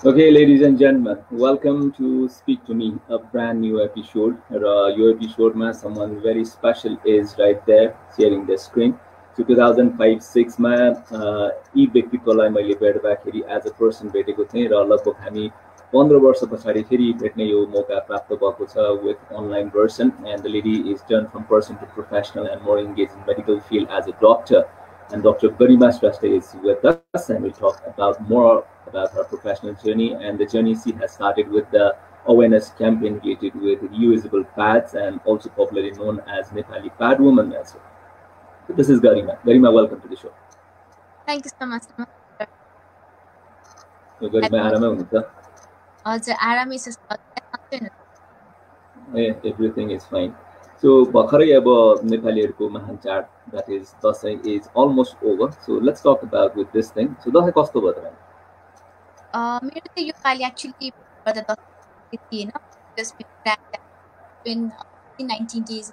Okay, ladies and gentlemen, welcome to Speak to Me, a brand new episode. Your episode, ma, someone very special is right there sharing the screen. So 2005-06 मा यी व्यक्तित्वलाई मैले भेट्दाखेरि as a person भेटेको थिएँ र लगभग हामी 15 वर्ष पछाडि फेरि भेट्ने यो मौका प्राप्त भएको छ with online version and the lady is turn from person to professional and more engage in medical field as a doctor. And Dr. Garima Shrestha is with us, and we'll talk about more about her professional journey and the journey she has started with the awareness campaign related with reusable pads and also popularly known as Nepali Pad Woman as well. So this is Garima. Garima, welcome to the show. Thank you so much. So Garima, आरामै हुनुहुन्छ? हजुर आरामै छ. Everything is fine. So भर्खरै अब नेपालीहरूको महान चाड that is Dashain is almost over. So let's talk about with this thing. So Dashain कस्तो भयो तपाईँ? मेरो त यो पालि एक्चुअली गर्दा दसैँ थिएन बिकज 19 डेज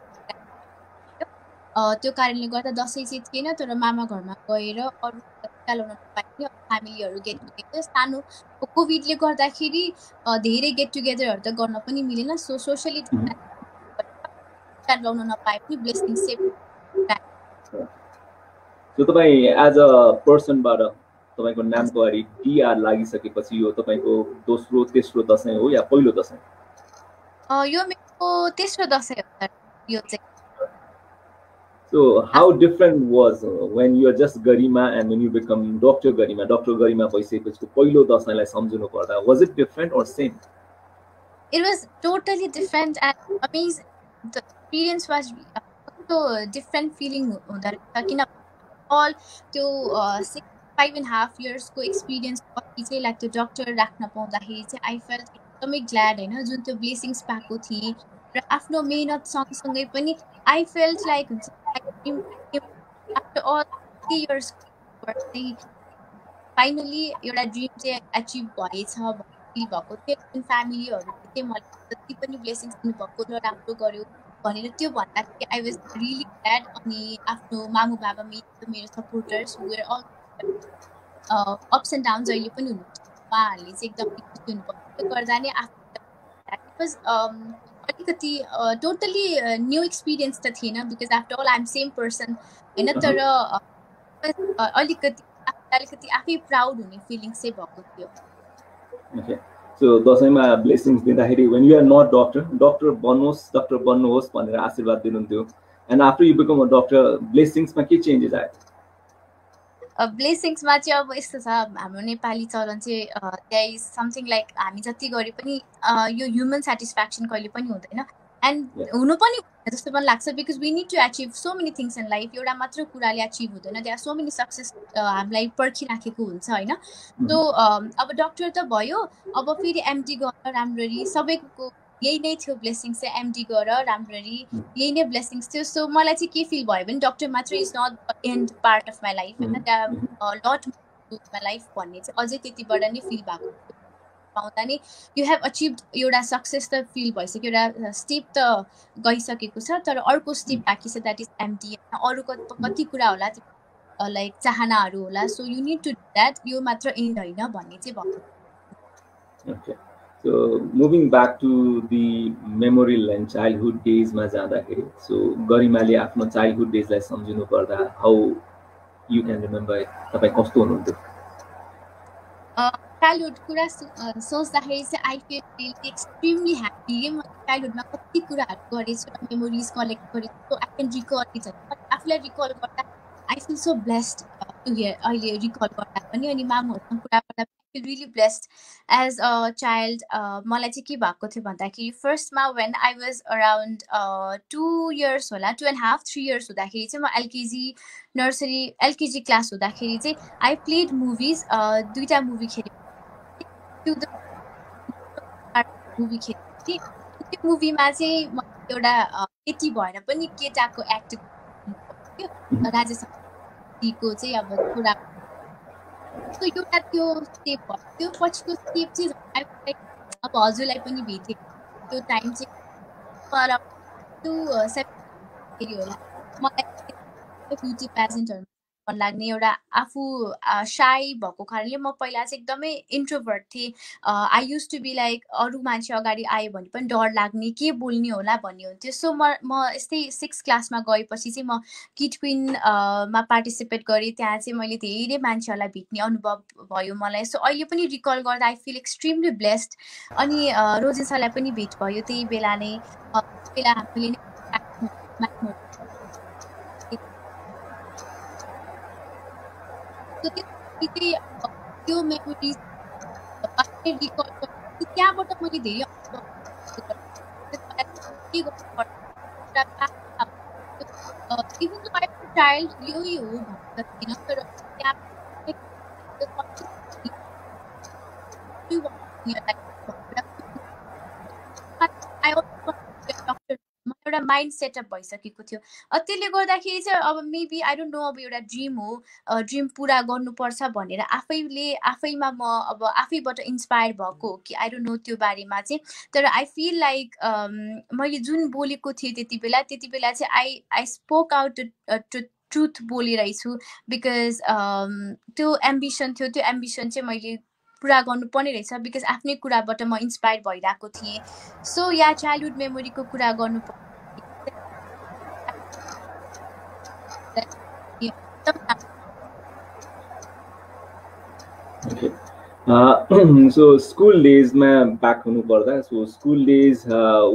त्यो कारणले गर्दा दसैँ चाहिँ थिएन तर मामा घरमा गएर अरू टिका लाउन नपाइने फ्यामिलीहरू गेट टुगेदर सानो कोभिडले गर्दाखेरि धेरै गेट टुगेदरहरू त गर्न पनि मिलेन सो सोसियली लाउन नपाए पनि ब्लेसिङ सेभ. सो तपाईँ एज अ पर्सनबाट तपाईँको नामको अगाडि टिआर लागिसकेपछि यो तपाईँको दोस्रो तेस्रो दसैँ हो या पहिलो दसैँ? यो मेरो तेस्रो दसैँ हो यो चाहिँ. So how different was when you are just Garima and when you become Dr. Garima? Dr. Garima भइसकेपछि पहिलो दसैँलाई सम्झनु पर्दा was it different or same? It was totally different and amazing. The experience was so different feeling हुँदा रहेछ किन all त्यो 5.5 years को एक्सपिरियन्स पछि चाहिँ लाइक त्यो डक्टर राख्न पाउँदाखेरि चाहिँ आई फेल्ट एकदमै ग्ल्याड होइन जुन त्यो ब्लेसिङ्स पाएको थिएँ र आफ्नो मेहनत सँगसँगै पनि आई फेल्ट लाइक हुन्छ आफ्टर अल 3 years चाहिँ फाइनली एउटा ड्रिम चाहिँ एचिभ भएछ फिल भएको थियो. फ्यामिलीहरूले चाहिँ मलाई जति पनि ब्लेसिङ्स दिनुभएको र राम्रो गर्यो भनेर त्यो भन्दाखेरि आई वाज रियली ग्ल्याड. अनि आफ्नो मामु बाबा मेरो supporters where all ups and downs अहिले पनि हुनुहुन्छ उहाँहरूले चाहिँ एकदम खुसी हुनुभयो. त्यो गर्दा नै आफ्नो अलिकति टोटली न्यू एक्सपिरियन्स त थिएन because after all I am same person होइन तर अलिकति आफै प्राउड हुने फिलिङ्स चाहिँ भएको थियो. सो दसैँमा ब्लेसिङ्स दिँदाखेरि when you are not doctor बन्नुहोस् भनेर आशीर्वाद दिनुहुन्थ्यो and after you become a doctor ब्लेसिङ्समा के चेन्जेस आयो? ब्लेसिङ्समा चाहिँ अब यस्तो छ हाम्रो नेपाली चलन चाहिँ त्यहाँ इज समथिङ लाइक हामी जति गरे पनि यो ह्युमन सेटिस्फ्याक्सन कहिले पनि हुँदैन एन्ड हुनु पनि जस्तो पनि लाग्छ because we need to achieve so many things in life. एउटा मात्र कुराले एचिभ हुँदैन. त्यहाँ सो मेनी सक्सेस हामीलाई पर्खिराखेको हुन्छ होइन. सो अब डक्टर त भयो अब फेरि एमडी गरेर राम्ररी सबैको यही नै थियो ब्लेसिङ्स चाहिँ एमडी गर राम्ररी यही नै ब्लेसिङ्स थियो. सो मलाई चाहिँ के फिल भयो भने डक्टर मात्र is not the end part of my life होइन त्यहाँ लट माई लाइफ भन्ने चाहिँ अझै त्यतिबाट नै फिल भएको पाउँदा नै यु हेभ अचिभ एउटा सक्सेस त फिल भइसक्यो एउटा स्टेप त गइसकेको छ तर अर्को स्टेप बाँकी छ द्याट इज एमडी. अरूको कति कुरा होला लाइक चाहनाहरू होला so you need to do that यो मात्र एन्ड होइन भन्ने चाहिँ भएको. So moving back to the memorial and childhood days मा जाँदाखेरि so गरिमाले आफ्नो childhood days लाई सम्झिनु पर्दा how you can remember it? तपाईँ कस्तो हुनुहुन्थ्यो? चाइल्डहुड कुरा सोच्दाखेरि चाहिँ आई फिल एक्सट्रिमली ह्याप्पी. म चाइल्डहुडमा कति कुराहरू गरेछु मेमोरिज कलेक्ट गरेछु आई क्यान रिकल इट आफूलाई रिकल गर्दा I feel so blessed to here अहिले रिकल गर्दा पनि. अनि मामुहरूसँग कुरा गर्दा feel really blessed as a child. मलाई चाहिँ के भएको थियो भन्दाखेरि फर्स्टमा when I was around 2 years होला 2.5 3 years हुँदाखेरि चाहिँ म LKG क्लास हुँदाखेरि चाहिँ I played movies. दुईटा मुभी खेलेँ मुभी खेलेँ त्यो मुभीमा चाहिँ म एउटा केटी भएर पनि केटाको एक्ट थियो राजेश को चाहिँ अब छोरा सो एउटा त्यो स्टेप भयो त्यो पछिको स्टेप चाहिँ अब हजुरलाई पनि भेटेँ त्यो टाइम चाहिँ पर होला मलाई ब्युटी पेजेन्टहरू मन लाग्ने एउटा आफू साई भएको कारणले म पहिला चाहिँ एकदमै इन्ट्रोभर्ट थिएँ I use to be like अरू मान्छे अगाडि आयो भने पनि डर लाग्ने के बोल्ने होला भन्ने हुन्थ्यो सो म यस्तै 6 क्लासमा गएपछि चाहिँ म किड क्विनमा पार्टिसिपेट गरेँ त्यहाँ चाहिँ मैले धेरै मान्छेहरूलाई भेट्ने अनुभव भयो मलाई सो अहिले पनि रिकल गर्दा आई फिल एक्सट्रिमली ब्लेस्ड अनि रोजेन सरलाई पनि भेट भयो त्यही बेला नै हामीले त्यो मेमोरिज रिकल त्यहाँबाट मैले धेरै इभन चाइल्ड यही हो भन्दैन तर एउटा माइन्ड सेटअप भइसकेको थियो त्यसले गर्दाखेरि चाहिँ अब मेबी आई डोन्ट नो अब एउटा ड्रिम हो ड्रिम पुरा गर्नुपर्छ भनेर आफैमा म अब आफैबाट इन्सपायर भएको हो कि आई डोन्ट नो त्यो बारेमा चाहिँ तर आई फिल लाइक मैले जुन बोलेको थिएँ त्यति बेला चाहिँ आई स्पोक आउट ट्रुथ बोलिरहेछु बिकज त्यो एम्बिसन थियो त्यो एम्बिसन चाहिँ मैले पुरा गर्नुपर्ने रहेछ बिकज आफ्नै कुराबाट म इन्सपायर भइरहेको थिएँ सो या चाइल्डहुड मेमोरीको कुरा गर्नु Okay. So school days में back हुनु पर्दा so school days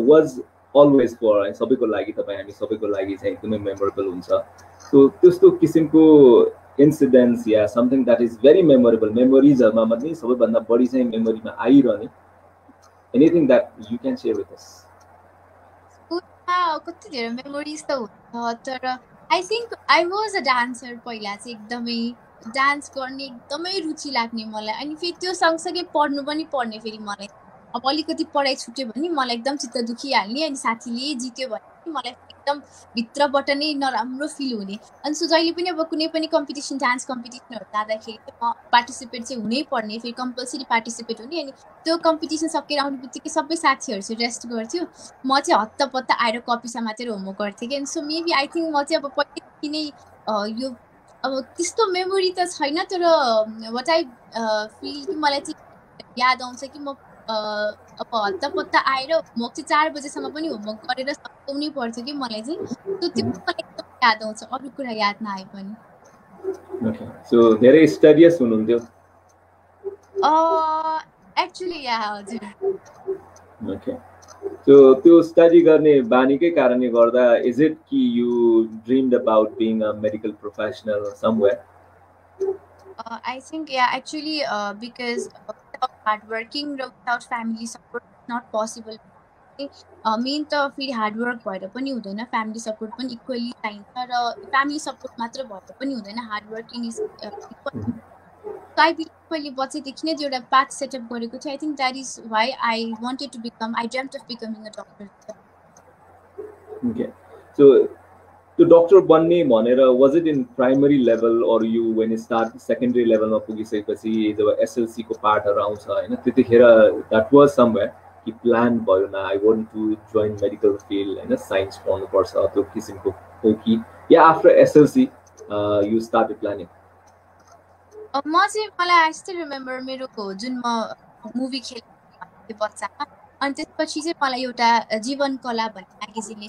was always for सबैको लागि तपाईं हामी सबैको लागि चाहिँ एकदमै memorable हुन्छ so त्यस्तो किसिमको incidents yeah something that is very memorable memories हरुमा पनि सबैभन्दा बढी चाहिँ मेमोरीमा आइरहने anything that you can share with us कति धेरै मेमोरिज त हुन्छ तर I think I was a dancer पहिला चाहिँ एकदमै डान्स गर्ने एकदमै रुचि लाग्ने मलाई अनि फेरि त्यो सँगसँगै पढ्नु पनि पर्ने फेरि मलाई अब अलिकति पढाइ छुट्यो भने मलाई एकदम चित्त दुखिहाल्ने अनि साथीले जित्यो भने मलाई एकदम भित्रबाट नै नराम्रो फिल हुने अनि सो जहिले पनि अब कुनै पनि कम्पिटिसन डान्स कम्पिटिसनहरू जाँदाखेरि म पार्टिसिपेट चाहिँ हुनै पर्ने फेरि कम्पलसरी पार्टिसिपेट हुने अनि त्यो कम्पिटिसन सकेर आउने बित्तिकै सबै साथीहरू चाहिँ रेस्ट गर्थ्यो म चाहिँ हत्तपत्त आएर कपी समातेर होमवर्क गर्थेँ कि सो मेबी आई थिङ्क म चाहिँ अब पहिलेदेखि नै यो अब त्यस्तो मेमोरी त छैन तर वाट आई फिल कि मलाई चाहिँ याद आउँछ कि म अब हत्तपत्त आएर होमवर्क चाहिँ 4 बजेसम्म पनि होमवर्क गरेर सकाउनै पर्थ्यो कि मलाई चाहिँ सो त्यो मलाई एकदम याद आउँछ अरू कुरा याद नआए पनि ओके सो धेरै स्टडियस हुनुहुन्थ्यो एक्चुअली या हजुर ओके सो त्यो स्टडी गर्ने बानीकै कारणले गर्दा इज इट कि you dreamed about being a medical professional somewhere I think actually because without hard working without family support not possible main त फेरि हार्ड वर्क भएर पनि हुँदैन फ्यामिली सपोर्ट पनि इक्वली चाहिन्छ र फ्यामिली सपोर्ट मात्र भएर पनि हुँदैन hard working is I believe मैले बच्चैदेखि नै एउटा पाथ सेटअप गरेको थिएँ I think that is why I wanted to become I dreamed of becoming a doctor okay so त्यो डक्टर बन्ने भनेर was it in primary level or you when start secondary लेभलमा पुगिसकेपछि जब एसएलसी को पार्टहरू आउँछ हैन त्यतिखेर द्याट वाज समवेयर कि प्लान भयो न I want to join medical field हैन साइन्स पढ्नुपर्छ त्यो किसिमको हो कि या after SLC you started planning म चाहिँ मलाई आई स्टिल रिमेम्बर मेरो जुन म मुभी खेलेँ बच्चामा अनि त्यसपछि चाहिँ मलाई एउटा जीवन कला भन्ने म्यागजिनले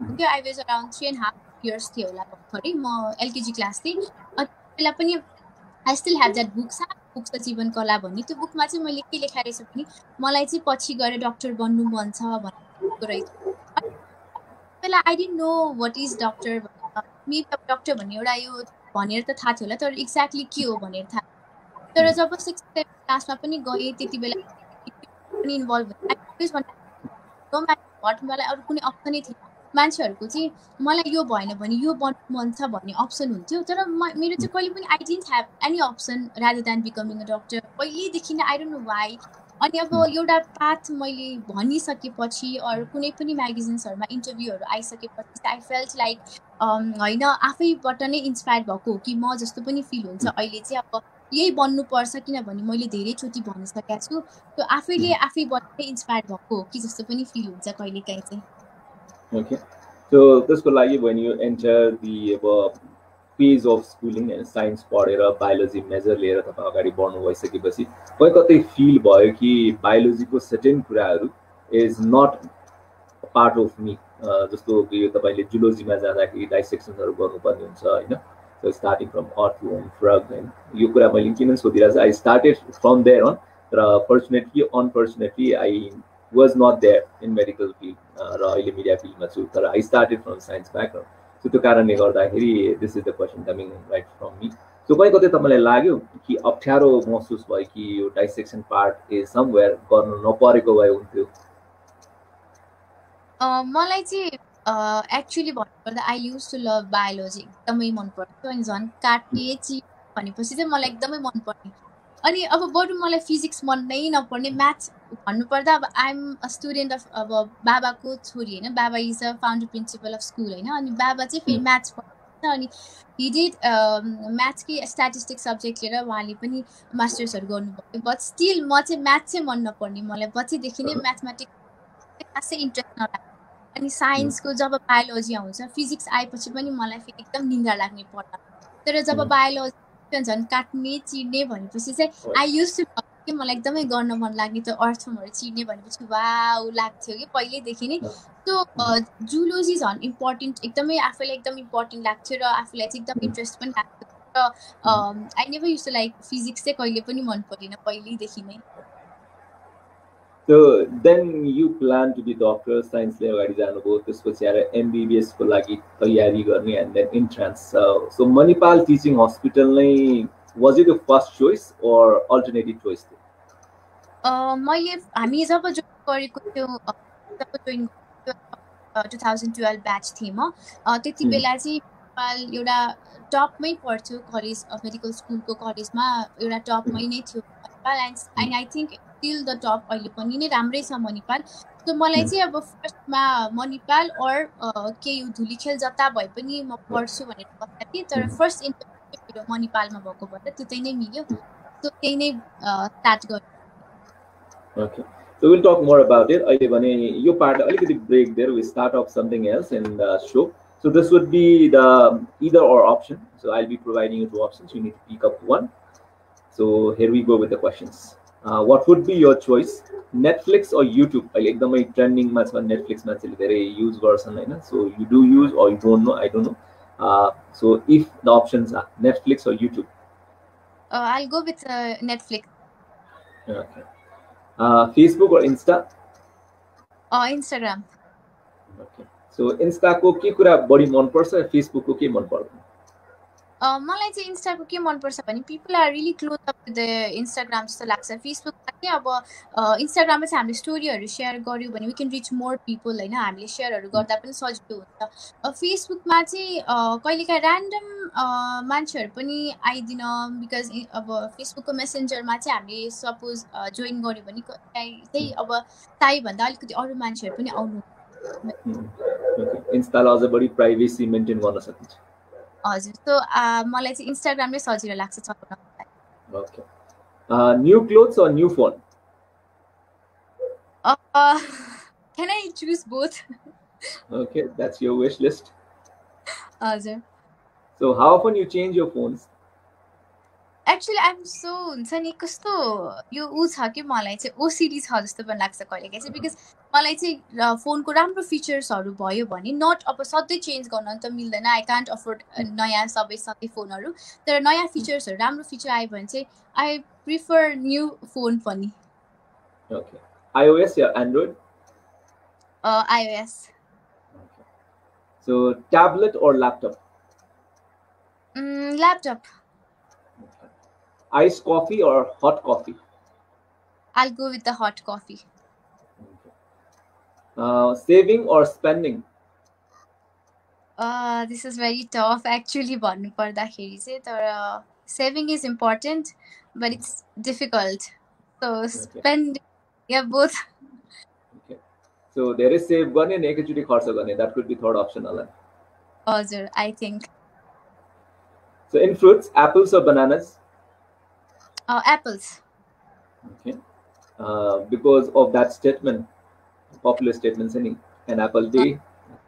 त्यो आई वाज अराउन्ड 3.5 years थियो होला भर्खरै म एलकेजी क्लास थिएँ अनि बेला पनि I still have that book छ जीवन कला भन्ने त्यो बुकमा चाहिँ मैले के लेखाएको रहेछ भने मलाई चाहिँ पछि गएर डक्टर बन्नु मन छ भनेको रहेछ बेला I didn't know what is doctor maybe doctor भन्ने एउटा यो भनेर त थाहा थियो होला तर एक्ज्याक्टली के हो भनेर थाहा तर जब 6th 7th क्लासमा पनि गएँ त्यति बेला पनि इन्भल्भ भएँ। I always no matter what, मलाई अरू कुनै अप्सनै थिएन। मान्छेहरूको चाहिँ मलाई यो भएन भने यो बन्नु मन छ भन्ने अप्सन हुन्थ्यो, तर मेरो चाहिँ कहिले पनि I didn't have any option rather than becoming a doctor. पहिल्यैदेखि नै आई डोन्ट नो वाइ। अनि अब एउटा पाथ मैले भनिसकेपछि अरू कुनै पनि म्यागजिन्सहरूमा इन्टरभ्यूहरू आइसकेपछि आई फेल्ट लाइक होइन आफैबाट नै इन्सपायर भएको हो कि म जस्तो पनि फिल हुन्छ अहिले चाहिँ अब यही बन्नुपर्छ, किनभने मैले धेरैचोटि भनिसकेको छु। त्यो आफैले आफैबाट नै इन्सपायर भएको हो कि जस्तो पनि फिल हुन्छ कहिलेकाहीँ चाहिँ। Okay, so त्यसको लागि when you enter the phase of schooling and science पढेर बायोलोजी मेजर लिएर तपाईँ अगाडि बढ्नु भइसकेपछि कहीँ कतै फिल भयो कि बायोलोजीको सर्टेन कुराहरू is not part of me, जस्तो यो तपाईँले जुलोजीमा जाँदाखेरि डाइसेक्सनहरू गर्नुपर्ने हुन्छ होइन, so starting from earthworm frog होइन, यो कुरा मैले किन सोधिरहेको छु, I started from there on, र fortunately unfortunately I was not there in medical field, र अहिले मिडिया फिल्डमा छु, तर I started from science background. So त्यो कारणले गर्दाखेरि this is the question coming right from me. So कहीँ कतै तपाईँलाई लाग्यो कि अप्ठ्यारो महसुस भयो कि यो डाइसेक्सन पार्ट इज समवेयर गर्नु नपरेको भए हुन्थ्यो? मलाई चाहिँ एक्चुअली भन्नुपर्दा I use to love biology, एकदमै मन पर्थ्यो। अनि झन् काट्ने चिज भनेपछि चाहिँ मलाई एकदमै मन पर्ने। अनि अब बरु मलाई फिजिक्स मन नै नपर्ने, म्याथ्स भन्नुपर्दा अब आइएम अ स्टुडेन्ट अफ अब बाबाको छोरी होइन, बाबा is a founder principal of school होइन, अनि बाबा चाहिँ फेरि म्याथ्स पढ्छ। अनि हि डिड म्याथ्सकै स्ट्याटिस्टिक्स सब्जेक्ट लिएर उहाँले पनि मास्टर्सहरू गर्नुभयो, बट स्टिल म चाहिँ म्याथ्स चाहिँ मन नपर्ने, मलाई बच्चैदेखि नै म्याथमेटिक्स खासै इन्ट्रेस्ट नलाग्ने। अनि साइन्सको जब बायोलोजी आउँछ, फिजिक्स आएपछि पनि मलाई फेरि एकदम निन्द्रा लाग्ने पढ्न। तर जब बायोलोजी झन् काट्ने चिर्ने भनेपछि चाहिँ आई युज टु कि मलाई एकदमै गर्न मन लाग्ने, त्यो अर्थमहरू चिर्ने भनेपछि वाउ लाग्थ्यो कि पहिल्यैदेखि नै। त्यो जुलोजी झन् इम्पोर्टेन्ट, एकदमै आफूलाई एकदम इम्पोर्टेन्ट लाग्थ्यो र आफूलाई चाहिँ एकदम इन्ट्रेस्ट पनि लाग्थ्यो। र I never use to like physics चाहिँ कहिले पनि मन परेन पहिल्यैदेखि नै। So then you plan to be doctor, science ले अगाडि जानुभयो, त्यसपछि आएर MBBS को लागि तयारी गर्ने and then entrance. So Manipal Teaching Hospital नै was it your first choice or alternative choice? मैले हामी जब जोइन गरेको थियो, जब जोइन 2012 ब्याच थिएँ म, त्यति बेला चाहिँ नेपाल एउटा टपमै पढ्थ्यो कलेज, मेडिकल स्कुलको कलेजमा एउटा टपमै नै थियो Manipal. And I think still the top अहिले पनि नै राम्रै छ मणिपाल। सो मलाई चाहिँ अब फर्स्टमा मणिपाल अर केयु धुलीखेल जता भए पनि म पढ्छु भनेर बस्दा थिएँ, तर फर्स्ट इन्टरभ्यू मेरो मणिपालमा भएको भएर त्यतै नै मिल्यो, सो त्यही नै स्टार्ट गरेँ। Okay, so we'll talk more about it. अहिले भने यो part अलिकति break there, we start off something else in the show. So this would be the either or option. So I'll be providing you two options. You need to pick up one. So here we go with the questions. What would be your choice? Netflix or YouTube? अहिले एकदमै trending मा छ, Netflix मान्छेले धेरै use गर्छन् हैन, so you do use or you don't know, I don't know. So if the options are Netflix or YouTube? I'll go with Netflix. Okay. Facebook or Insta? Instagram. Okay. So Insta को के कुरा बढी मन पर्छ, Facebook को के मन पर्दैन? मलाई चाहिँ इन्स्टाको के मनपर्छ भने people are really close up with the Instagram जस्तो लाग्छ। फेसबुकमा चाहिँ अब इन्स्टाग्राममा चाहिँ हामीले स्टोरीहरू सेयर गऱ्यौँ भने we can reach more people होइन, हामीले सेयरहरू गर्दा पनि सजिलो हुन्छ। फेसबुकमा चाहिँ कहिलेकाहीँ ऱ्यान्डम मान्छेहरू पनि आइदिन, बिकज अब फेसबुकको मेसेन्जरमा चाहिँ हामीले सपोज जोइन गऱ्यो भने चाहिँ अब चाहिँभन्दा अलिकति अरू मान्छेहरू पनि आउनु। इन्स्टालाई अझ बढी प्राइभेसी मेन्टेन गर्न सकिन्छ। हजुर, सो मलाई चाहिँ इन्स्टाग्राम नै सजिलो लाग्छ चलाउन। Okay, new clothes or new phone? Can I choose both? Okay, that's your wish list. हजुर। So how often you change your phones? Actually I'm so हुन्छ नि कस्तो यो ऊ छ कि मलाई चाहिँ ओसिडी छ जस्तो पनि लाग्छ कहिलेकाहीँ चाहिँ, बिकज मलाई चाहिँ फोनको राम्रो फिचर्सहरू भयो भने नट अब सधैँ चेन्ज गर्न त मिल्दैन, आई कान्ट अफोर्ड नयाँ सधैँ फोनहरू, तर नयाँ फिचर्सहरू राम्रो फिचर आयो भने चाहिँ आई प्रिफर न्यू फोन पनि। Okay, iOS yeah Android? iOS. So tablet or laptop? Laptop. Iced coffee or hot coffee? I'll go with the hot coffee. Saving or spending? This is very tough actually भन्नु पर्दाखेरि चाहिँ तर saving is important but it's difficult. So spend, yeah, both. Okay. So there is save गर्ने अनि एकैचोटि खर्च गर्ने. That could be third option होला. हजुर, I think. So in fruits, apples or bananas? Apples. Okay. Because of that statement, popular statement saying an apple day,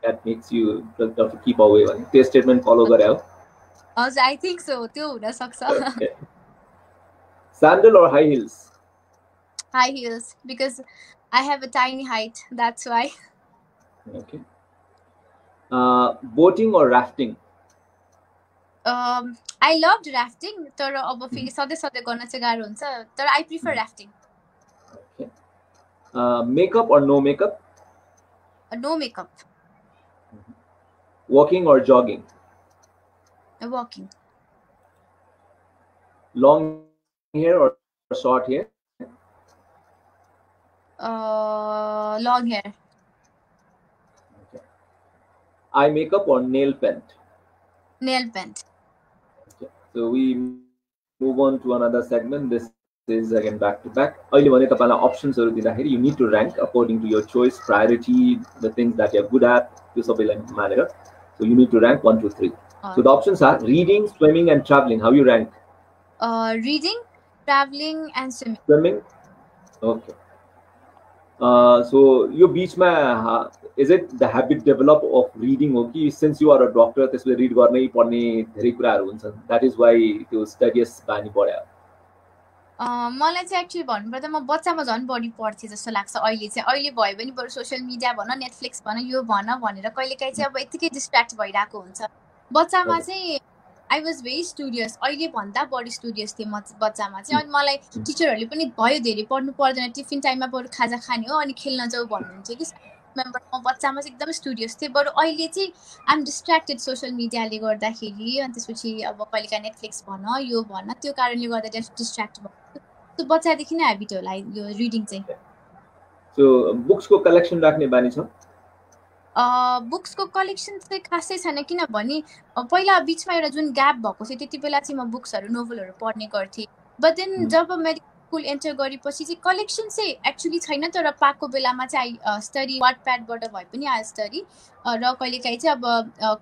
that makes you to keep away. This statement follow gareo. I think so. त्यो हुन सक्छ. Okay. Sandal or high heels? High heels, because I have a tiny height. That's why. Okay. Boating or rafting? I loved rafting. तर अब फेरि सधैँ सधैँ गर्न चाहिँ गाह्रो हुन्छ. तर I prefer rafting. Okay. Makeup or no makeup? No makeup. Walking or jogging? Walking. Long hair or short hair? Long hair. Okay. Eye makeup or nail paint? Nail paint. Okay. So we move on to another segment. This is again back to back. अहिले भने तपाईलाई optionsहरु दिँदाखेरि you need to rank according to your choice, priority, the things that you are good at. त्यो सबैलाई मानेर. So you need to rank 1 2 3. So the options are reading, swimming and traveling. How you rank? Reading, traveling and swimming. Swimming. Okay. So your beach ma is it the habit develop of reading okay since you are a doctor त्यसले read गर्नै पर्ने धेरै कुराहरु हुन्छन् that is why त्यो studious बानी बढ्यो मलाई चाहिँ एक्चुअली भन्नुपर्दा म बच्चामा झन् बढी पढ्थे जस्तो लाग्छ अहिले भयो भने बरु सोशल मिडिया भन नेटफ्लिक्स भन यो भन भनेर कहिलेकाहीँ चाहिँ अब यतिकै डिस्ट्र्याक्ट भइरहेको हुन्छ बच्चामा चाहिँ आई वाज भेरी स्टुडियस अहिले भन्दा बढी स्टुडियस थिएँ म बच्चामा चाहिँ अनि मलाई टिचरहरूले पनि भयो धेरै पढ्नु पर्दैन टिफिन टाइममा बरु खाजा खाने हो अनि खेल्न जाऊ भन्नुहुन्थ्यो कि मेम्बर म बच्चामा चाहिँ एकदम स्टुडियस थिएँ बरु अहिले चाहिँ आइ एम डिस्ट्र्याक्टेड सोसियल मिडियाले गर्दाखेरि अनि त्यसपछि अब कहिलेकाहीँ नेटफ्लिक्स भन यो भन त्यो कारणले गर्दा डिस्ट्र्याक्ट भयो त्यो बच्चादेखि नै ह्याबिट होला यो रिडिङ चाहिँ सो बुक्सको कलेक्सन राख्ने बानी छ बुक्सको कलेक्सन चाहिँ खासै छैन किनभने पहिला बिचमा एउटा जुन ग्याप भएको थियो त्यति बेला चाहिँ म बुक्सहरू नोभलहरू पढ्ने गर्थेँ बट देन जब मेडिकल स्कुल एन्टर गरेपछि चाहिँ कलेक्सन चाहिँ एक्चुअली छैन तर पाएको बेलामा चाहिँ आई स्टडी वाटप्याडबाट भए पनि आई स्टडी र कहिलेकाहीँ चाहिँ अब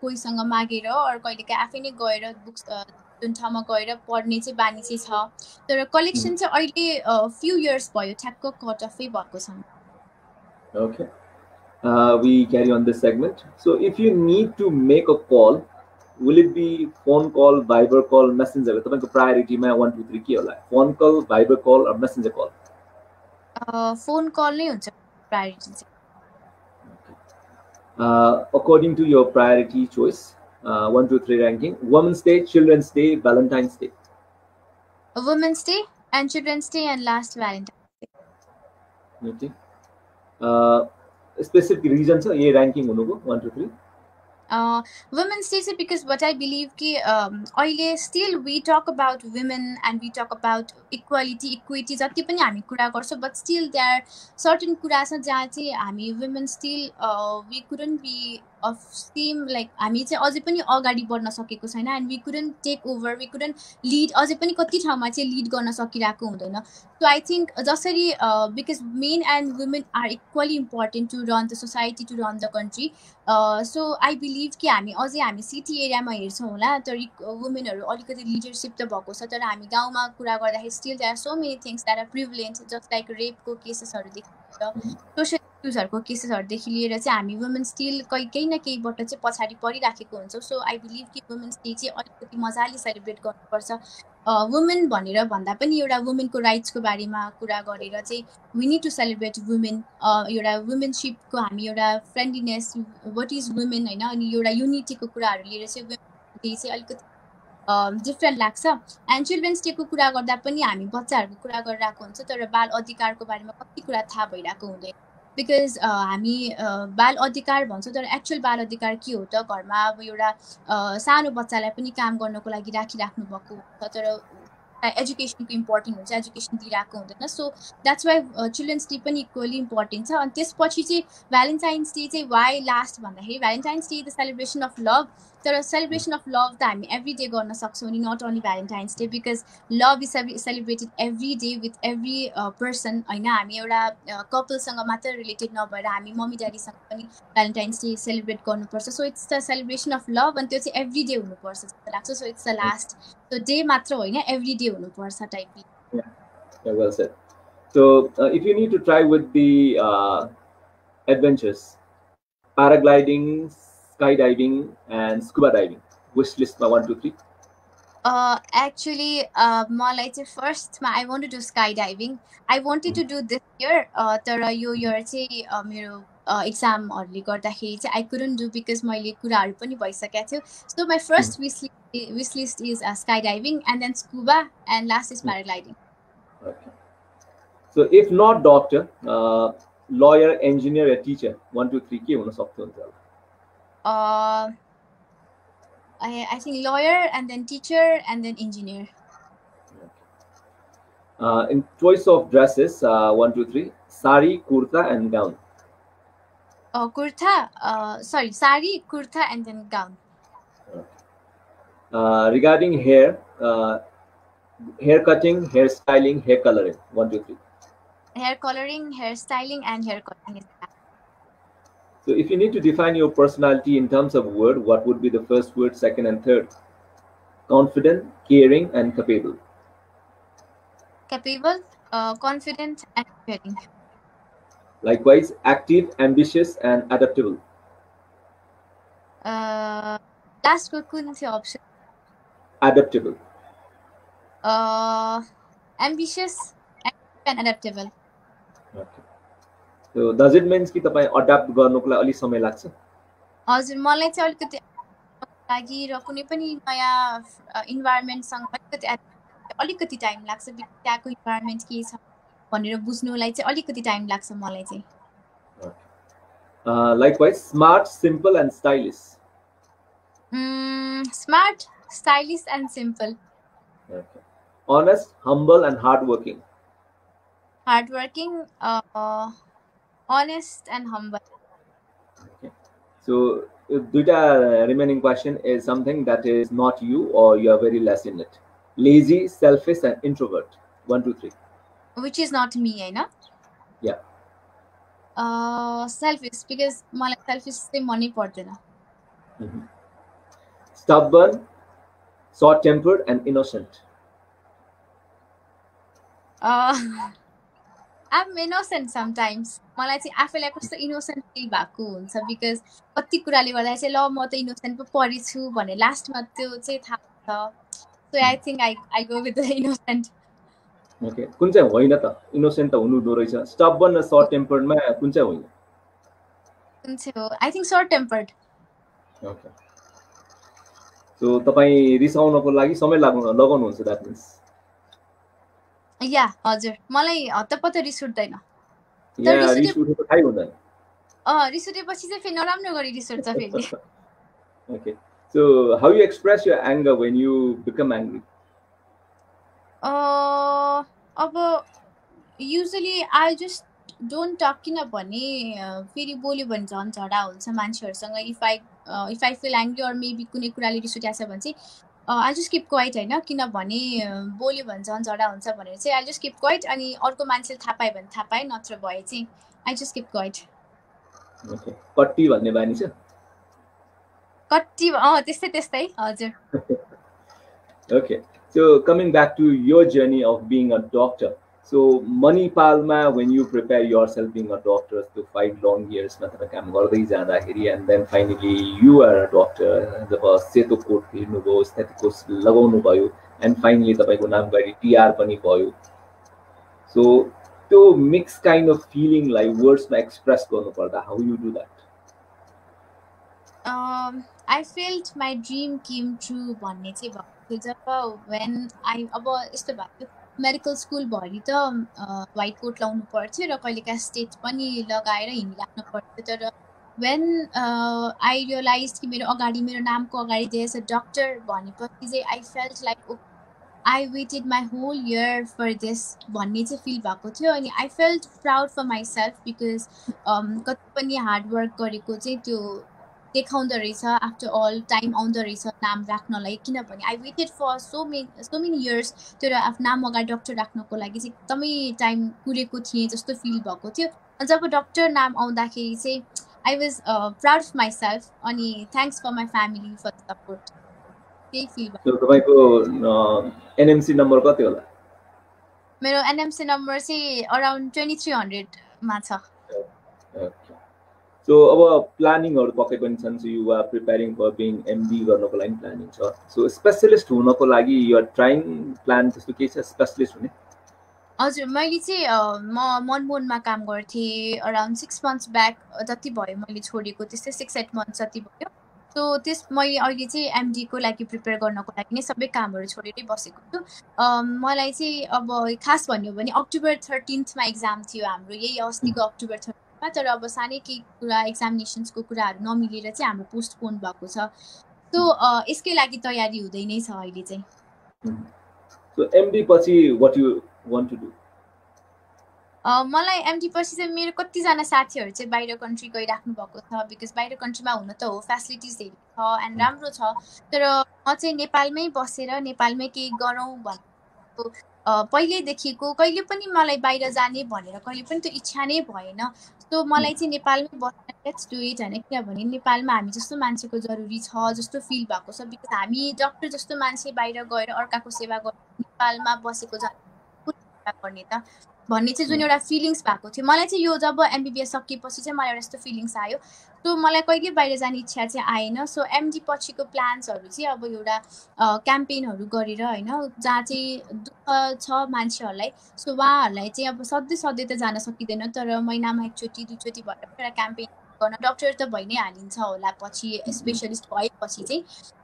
कोहीसँग मागेर अरू कहिलेकाहीँ आफै नै गएर बुक्स जुन ठाउँमा गएर पढ्ने चाहिँ बानी चाहिँ छ तर कलेक्सन चाहिँ अहिले फ्यु इयर्स भयो ठ्याक्क कट अफै भएको छ okay we carry on this segment. So if you need to make a call, will it be phone call, Viber call, messenger? तपाईँको priority मा 1 2 3 के होला? Phone call, Viber call or messenger call? Phone call नै हुन्छ priority चाहिँ. According to your priority choice, 1 2 3 ranking, Women's Day, Children's Day, Valentine's Day. Women's Day and Children's Day and last Valentine's Day. Okay. Specific reason छ ये ranking हुनुको 1 2 3 Women's Day चाहिँ because what I believe कि अहिले still we talk about women and we talk about equity जति पनि हामी कुरा गर्छौँ but still there are certain कुरा छ जहाँ चाहिँ हामी women still we couldn't be of same like हामी चाहिँ अझै पनि अगाडि बढ्न सकेको छैन and we couldn't take over, we couldn't lead अझै पनि कति ठाउँमा चाहिँ lead गर्न सकिरहेको हुँदैन so I think जसरी because men and women are equally important to run the society, to run the country so I believe कि हामी अझै हामी सिटी एरियामा हेर्छौँ होला तर वुमेनहरू अलिकति लिडरसिप त भएको छ तर हामी गाउँमा कुरा गर्दाखेरि still there are so many things that are prevalent just like रेपको केसेसहरूदेखि सोसियल इस्युजहरूको केसेसहरूदेखि लिएर चाहिँ हामी वुमेन स्टिल केही न केहीबाट चाहिँ पछाडि परिराखेको हुन्छौँ सो आई बिलिभ कि वुमेन्स डे चाहिँ अलिकति मजाले सेलिब्रेट गर्नुपर्छ वुमेन भनेर भन्दा पनि एउटा वुमेनको राइट्सको बारेमा कुरा गरेर चाहिँ we need to celebrate women एउटा वुमेनसिपको हामी एउटा फ्रेन्डलिनेस वाट इज वुमेन होइन अनि एउटा युनिटीको कुराहरू लिएर चाहिँ वुमेन डे चाहिँ अलिकति डिफ्रेन्ट लाग्छ एन्ड चिल्ड्रेन्स डेको कुरा गर्दा पनि हामी बच्चाहरूको कुरा गरिरहेको हुन्छ तर बाल अधिकारको बारेमा कति कुरा थाहा भइरहेको हुँदैन बिकज हामी बाल अधिकार भन्छौँ तर एक्चुअल बाल अधिकार के हो त घरमा अब एउटा सानो बच्चालाई पनि काम गर्नको लागि राखिराख्नु भएको हुन्छ तर एजुकेसनको इम्पोर्टेन्ट हुन्छ, एजुकेसन दिइरहेको हुँदैन. So that's why children's day पनि इक्वली इम्पोर्टेन्ट छ. अनि त्यसपछि चाहिँ भ्यालेन्टाइन्स डे चाहिँ वाइ लास्ट भन्दाखेरि Valentine's day the celebration of love. तर सेलिब्रेसन अफ लभ त हामी एभ्री डे गर्न सक्छौँ नि, not only Valentine's day, because love is celebrated every day with every person होइन. हामी एउटा कपलसँग मात्र रिलेटेड नभएर हामी मम्मी ड्याडीसँग पनि भ्यालेन्टाइन्स डे सेलिब्रेट गर्नुपर्छ. So it's the celebration of love, अनि त्यो चाहिँ एभ्री डे हुनुपर्छ जस्तो लाग्छ. So it's the last, so day मात्र होइन, एभ्री डे हुनुपर्छ टाइपले. Yeah, well said. So if you need to try with the adventures, paragliding, skydiving and scuba diving, wish list my 1 2 3. Actually मलाई चाहिँ फर्स्टमा I want to do sky diving. I wanted to do this year, तर यो year चाहिँ मेरो एक्जामहरूले गर्दाखेरि चाहिँ I couldn't do because मैले कुराहरू पनि भइसकेको थियो. So my first wish list is sky diving and then scuba and last is paragliding. Okay. So if not doctor, lawyer, engineer, or teacher, 1 2 3 के हुन सक्थ्यो हुन्छ? I think lawyer and then teacher and then engineer. In choice of dresses, 1 2 3, sari, kurta and gown. Kurta, sorry, sari, kurta and then gown. Regarding hair, hair cutting, hair styling, hair coloring, 1 2 3. Hair coloring, hair styling and hair cutting is that. So if you need to define your personality in terms of word, what would be the first word, second and third? Confident, caring and capable. Capable, confident and caring. Likewise, active, ambitious and adaptable. Last कुन थियो option? Adaptable. Ambitious and adaptable. Okay. So does it means कि तपाईं adapt गर्नुको लागि अलि समय लाग्छ? हजुर, मलाई चाहिँ अलिकति लागि र कुनै पनि नयाँ इन्भाइरोमेन्टसँग अलिकति टाइम लाग्छ. त्यहाँको इन्भाइरोमेन्ट के छ भनेर बुझ्नुलाई चाहिँ अलिकति टाइम लाग्छ मलाई चाहिँ. Likewise, smart, simple and stylish. Smart, stylish and simple. Okay. Honest, humble and hardworking. Hardworking, honest and humble. Okay. So duita remaining question is something that is not you or you are very less in it. Lazy, selfish and introvert. 1 2 3. Which is not me, होइन? Yeah. Selfish, because मलाई selfish चाहिँ मनै पर्दैन. Stubborn, short-tempered and innocent. I'm innocent sometimes. मलाई चाहिँ आफैलाई कस्तो innocent feel भएको हुन्छ, बिकज कति कुराले गर्दा चाहिँ ल म त इनोसेन्ट पो परेछु भने लास्टमा त्यो चाहिँ थाहा छ. So I think I go with the innocent. Okay, कुन चाहिँ होइन त? इनोसेन्ट त हुनु दो रहेछ. स्टबर्न र सर्ट टेम्पर्डमा कुन चाहिँ होइन? कुन चाहिँ हो? I think short tempered. Okay. So तपाईँ रिसाउनको लागि समय लगाउनुहुन्छ, द्याट मिन्स. या हजुर, मलाई हत्तपत्त रिस उठ्दैन. रिस उठेको थाहै हुँदैन. रिस उठेपछि चाहिँ फेरि नराम्रो गरी रिस उठ्छ फेरि. Okay. So how you express your anger when you become angry? अब usually I just don't talk, किनभने फेरि बोल्यो भने झन् झगडा हुन्छ मान्छेहरूसँग. if I feel angry or maybe कुनै कुराले रिस उठेको छ भने चाहिँ I just keep quiet होइन, किनभने बोल्यो भने झन् झगडा हुन्छ भनेर चाहिँ I just keep quiet. अनि अर्को मान्छेले थाहा पायो भने थाहा पायो, नत्र भए चाहिँ I just keep quiet. Okay. कट्टी भन्ने बानी छ? कट्टी त्यस्तै हजुर. Okay, so coming back to your journey of being a doctor, so Manipalma, when you prepare yourself being a doctor to 5 long years मा तपाईं काम गर्दै जाँदाखेरि, and then finally you are a doctor, जब सेतो कोट हेर्नुभयो, stethoscope लगाउनु भयो, and finally तपाईको नामगढी TR पनि भयो. So त्यो mix kind of feeling like words मा express गर्नु पर्दा, how you do that? I felt my dream came true भन्ने चाहिँ भएको थियो जब when I अब यस्तो भएको मेडिकल स्कुलभरि त व्हाइट कोट लाउनु पर्थ्यो र कहिलेका स्टेट पनि लगाएर हिँडिराख्नु पर्थ्यो. तर when I realized कि मेरो अगाडि मेरो नामको अगाडि there's a doctor भनेपछि चाहिँ I felt like I waited my whole year for this भन्ने चाहिँ फिल भएको थियो अनि I felt proud for myself because कति पनि हार्ड वर्क गरेको चाहिँ त्यो देखाउँदो रहेछ आफ्टर अल टाइम आउँदो रहेछ नाम राख्नलाई किनभने I waited for so many years त्यो आफ्नो नाम अगाडि डक्टर राख्नको लागि चाहिँ एकदमै टाइम कुरेको थिएँ जस्तो फिल भएको थियो अनि जब डक्टर नाम आउँदाखेरि चाहिँ I was proud of myself अनि thanks for my family for the support त्यही फिल भयो तपाईँको एनएमसी नम्बर कति होला मेरो एनएमसी नम्बर चाहिँ अराउन्ड 2300 मा छ सो अब प्लानिङहरु पक्कै पनि छन् so you are preparing for being MD गर्नको लागि प्लानिङ छ सो स्पेशलिस्ट हुनको लागि यु आर ट्राइङ प्लान त्यस्तो के छ स्पेशलिस्ट हुने हजुर मैले चाहिँ म मनमोहनमा काम गर्थेँ अराउन्ड 6 मन्थ्स ब्याक जति भयो मैले छोडेको त्यस्तै 6-8 मन्थ्स जति भयो सो मैले अहिले चाहिँ एमडीको लागि प्रिपेयर गर्नको लागि नै सबै कामहरू छोडेरै बसेको छु मलाई चाहिँ अब खास भन्यो भने अक्टोबर 13 मा एक्जाम थियो हाम्रो यही अस्तिको अक्टोबर 13 मा तर अब सानै केही कुरा एक्जामिनेसन्सको कुराहरू नमिलेर चाहिँ हाम्रो पोस्टपोन भएको छ सो यसकै लागि तयारी हुँदै नै छ अहिले चाहिँ सो एमडी पछि what you want to do मलाई एमडी पछि चाहिँ मेरो कतिजना साथीहरू चाहिँ बाहिर कन्ट्री गइराख्नु भएको छ बिकज बाहिर कन्ट्रीमा हुन त हो फेसिलिटिज धेरै छ एन्ड राम्रो छ तर म चाहिँ नेपालमै बसेर नेपालमै केही गरौँ भनेको पहिल्यैदेखिको कहिले पनि मलाई बाहिर जाने भनेर कहिले पनि त्यो इच्छा नै भएन सो मलाई चाहिँ नेपालमै बसेर लेट्स डु इट होइन किनभने नेपालमा हामी जस्तो मान्छेको जरुरी छ जस्तो फिल भएको छ बिकज हामी डक्टर जस्तो मान्छे बाहिर गएर अर्काको सेवा गर्ने नेपालमा बसेको गर्ने त भन्ने चाहिँ जुन एउटा फिलिङ्स भएको थियो मलाई चाहिँ यो जब एमबिबिएस सकिएपछि चाहिँ मलाई एउटा यस्तो फिलिङ्स आयो सो मलाई कहिले बाहिर जाने इच्छा चाहिँ आएन सो एमडी पछिको प्लान्सहरू चाहिँ अब एउटा क्याम्पेनहरू गरेर होइन जहाँ चाहिँ दुःख छ मान्छेहरूलाई सो उहाँहरूलाई चाहिँ अब सधैँ त जान सकिँदैन तर महिनामा एकचोटि दुईचोटि भएर एउटा क्याम्पेन गर्न डक्टर त भइ नै हालिन्छ होला पछि स्पेसलिस्ट भएपछि चाहिँ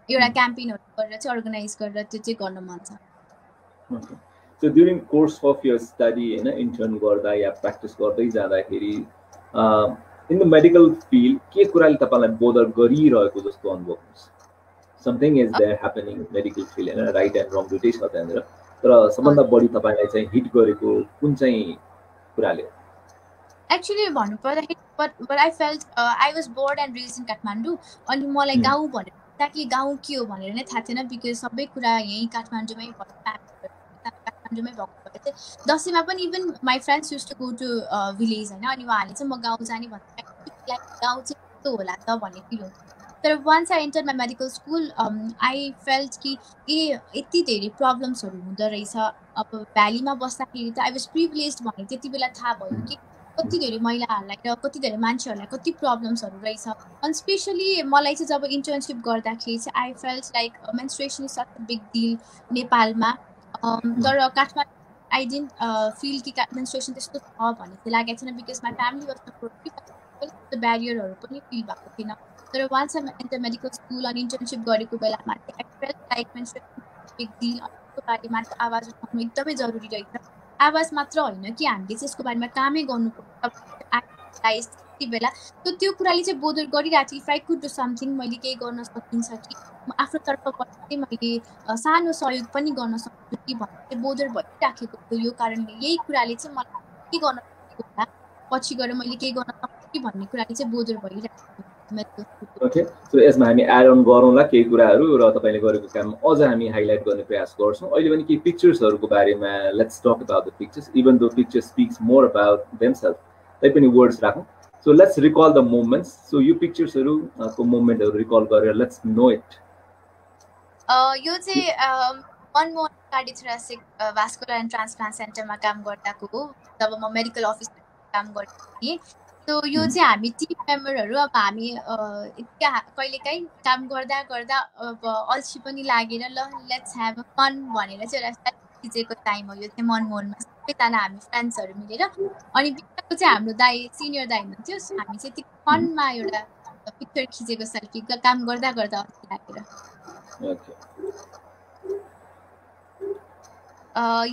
एउटा क्याम्पेनहरू गरेर चाहिँ अर्गनाइज गरेर त्यो चाहिँ गर्न मन छ So during course of your study, intern गर्दा या practice गर्दै जाँदाखेरि in the medical field के कुराले तपाईलाई बोदर गरिरहेको जस्तो अनुभव हुन्छ something is there happening in medical field हैन right and wrong दुईटै छ त्यहाँनिर तर सबभन्दा बढी तपाईलाई चाहिँ हिट गरेको कुन चाहिँ कुराले एक्चुअली भन्नुपर्दाखेरि but I felt I was born and raised in Kathmandu अनि मलाई गाउँ भनेर ताकि गाउँ के हो भनेर नै थाहा थिएन बिकज सबै कुरा यही काठमाडौँमै काठमाडौँमै भएको भएर चाहिँ दसैँमा पनि even my friends use to go to village होइन अनि उहाँहरूले चाहिँ म गाउँ जाने भन्दा गाउँ चाहिँ कस्तो होला त भन्ने फिल हुन्छ तर once I enter my medical school I felt कि यति धेरै प्रब्लम्सहरू हुँदो रहेछ अब भ्यालीमा बस्दाखेरि त आई वाज प्रिभिलेज भने त्यति बेला थाहा भयो कि कति धेरै महिलाहरूलाई र कति धेरै मान्छेहरूलाई कति प्रब्लम्सहरू रहेछ अनि स्पेसली मलाई चाहिँ जब इन्टर्नसिप गर्दाखेरि चाहिँ I felt like menstruation is such a big deal नेपालमा तर काठमाडौँ आई डिन्ट फिल कि मेन्स्ट्रुएसन त्यस्तो छ भन्ने चाहिँ लागेको थिएन because my family was supportive ब्यारियरहरू पनि फिल भएको थिएन तर once I enter medical school अनि इन्टर्नसिप गरेको बेलामा चाहिँ I felt like menstruation big deal अनि त्यसको बारेमा आवाज उठाउनु एकदमै जरुरी रहेछ आवाज मात्र होइन कि हामीले चाहिँ यसको बारेमा कामै गर्नुपर्छ त्यति बेला त्यो कुराले चाहिँ बोदर गरिरहेको थियो if I could do something मैले केही गर्न सकिन्छ कि आफ्नो तर्फबाट चाहिँ मैले सानो सहयोग पनि गर्न सक्छु कि भन्ने चाहिँ बोदर भइराखेको थियो यो कारणले यही कुराले चाहिँ मलाई के गर्न सकेको होला पछि गएर मैले केही गर्न सक्छु कि भन्ने कुराले चाहिँ बोदर भइराखेको ओके सो यसमा हामी एड अन गरौँला केही कुराहरू र तपाईले गरेको काम अझ हामी हाइलाइट गर्ने प्रयास गर्छौँ अहिले पनि केही पिक्चर्सहरूको बारेमा let's talk about the pictures even though picture speaks more about themselves तै पनि वर्ड्स राखौँ so let's recall the moments so यो पिक्चर्सहरूको मोमेन्टहरू रिकल गरेर लेट्स नो इट यो चाहिँ मनमोहन कार्डियोथोरासिक भास्कुलर एन्ड ट्रान्सप्लान्ट सेन्टरमा काम गर्दाको हो जब म मेडिकल अफिसमा काम गर्दै थिएँ सो यो चाहिँ हामी टिम मेम्बरहरू अब हामी कहिलेकाहीँ काम गर्दा गर्दा अब अल्छी पनि लागेर ल लेट्स ह्याभ फन भनेर चाहिँ एउटा खिचेको टाइम हो यो चाहिँ मनमोहनमा सबैजना हामी फ्रेन्ड्सहरू मिलेर अनि बिचको चाहिँ हाम्रो दाइ सिनियर दाइ हुनुहुन्थ्यो हामी चाहिँ त्यो फनमा एउटा पिक्चर खिचेको सेल्फी काम गर्दा गर्दा अल्छी लागेर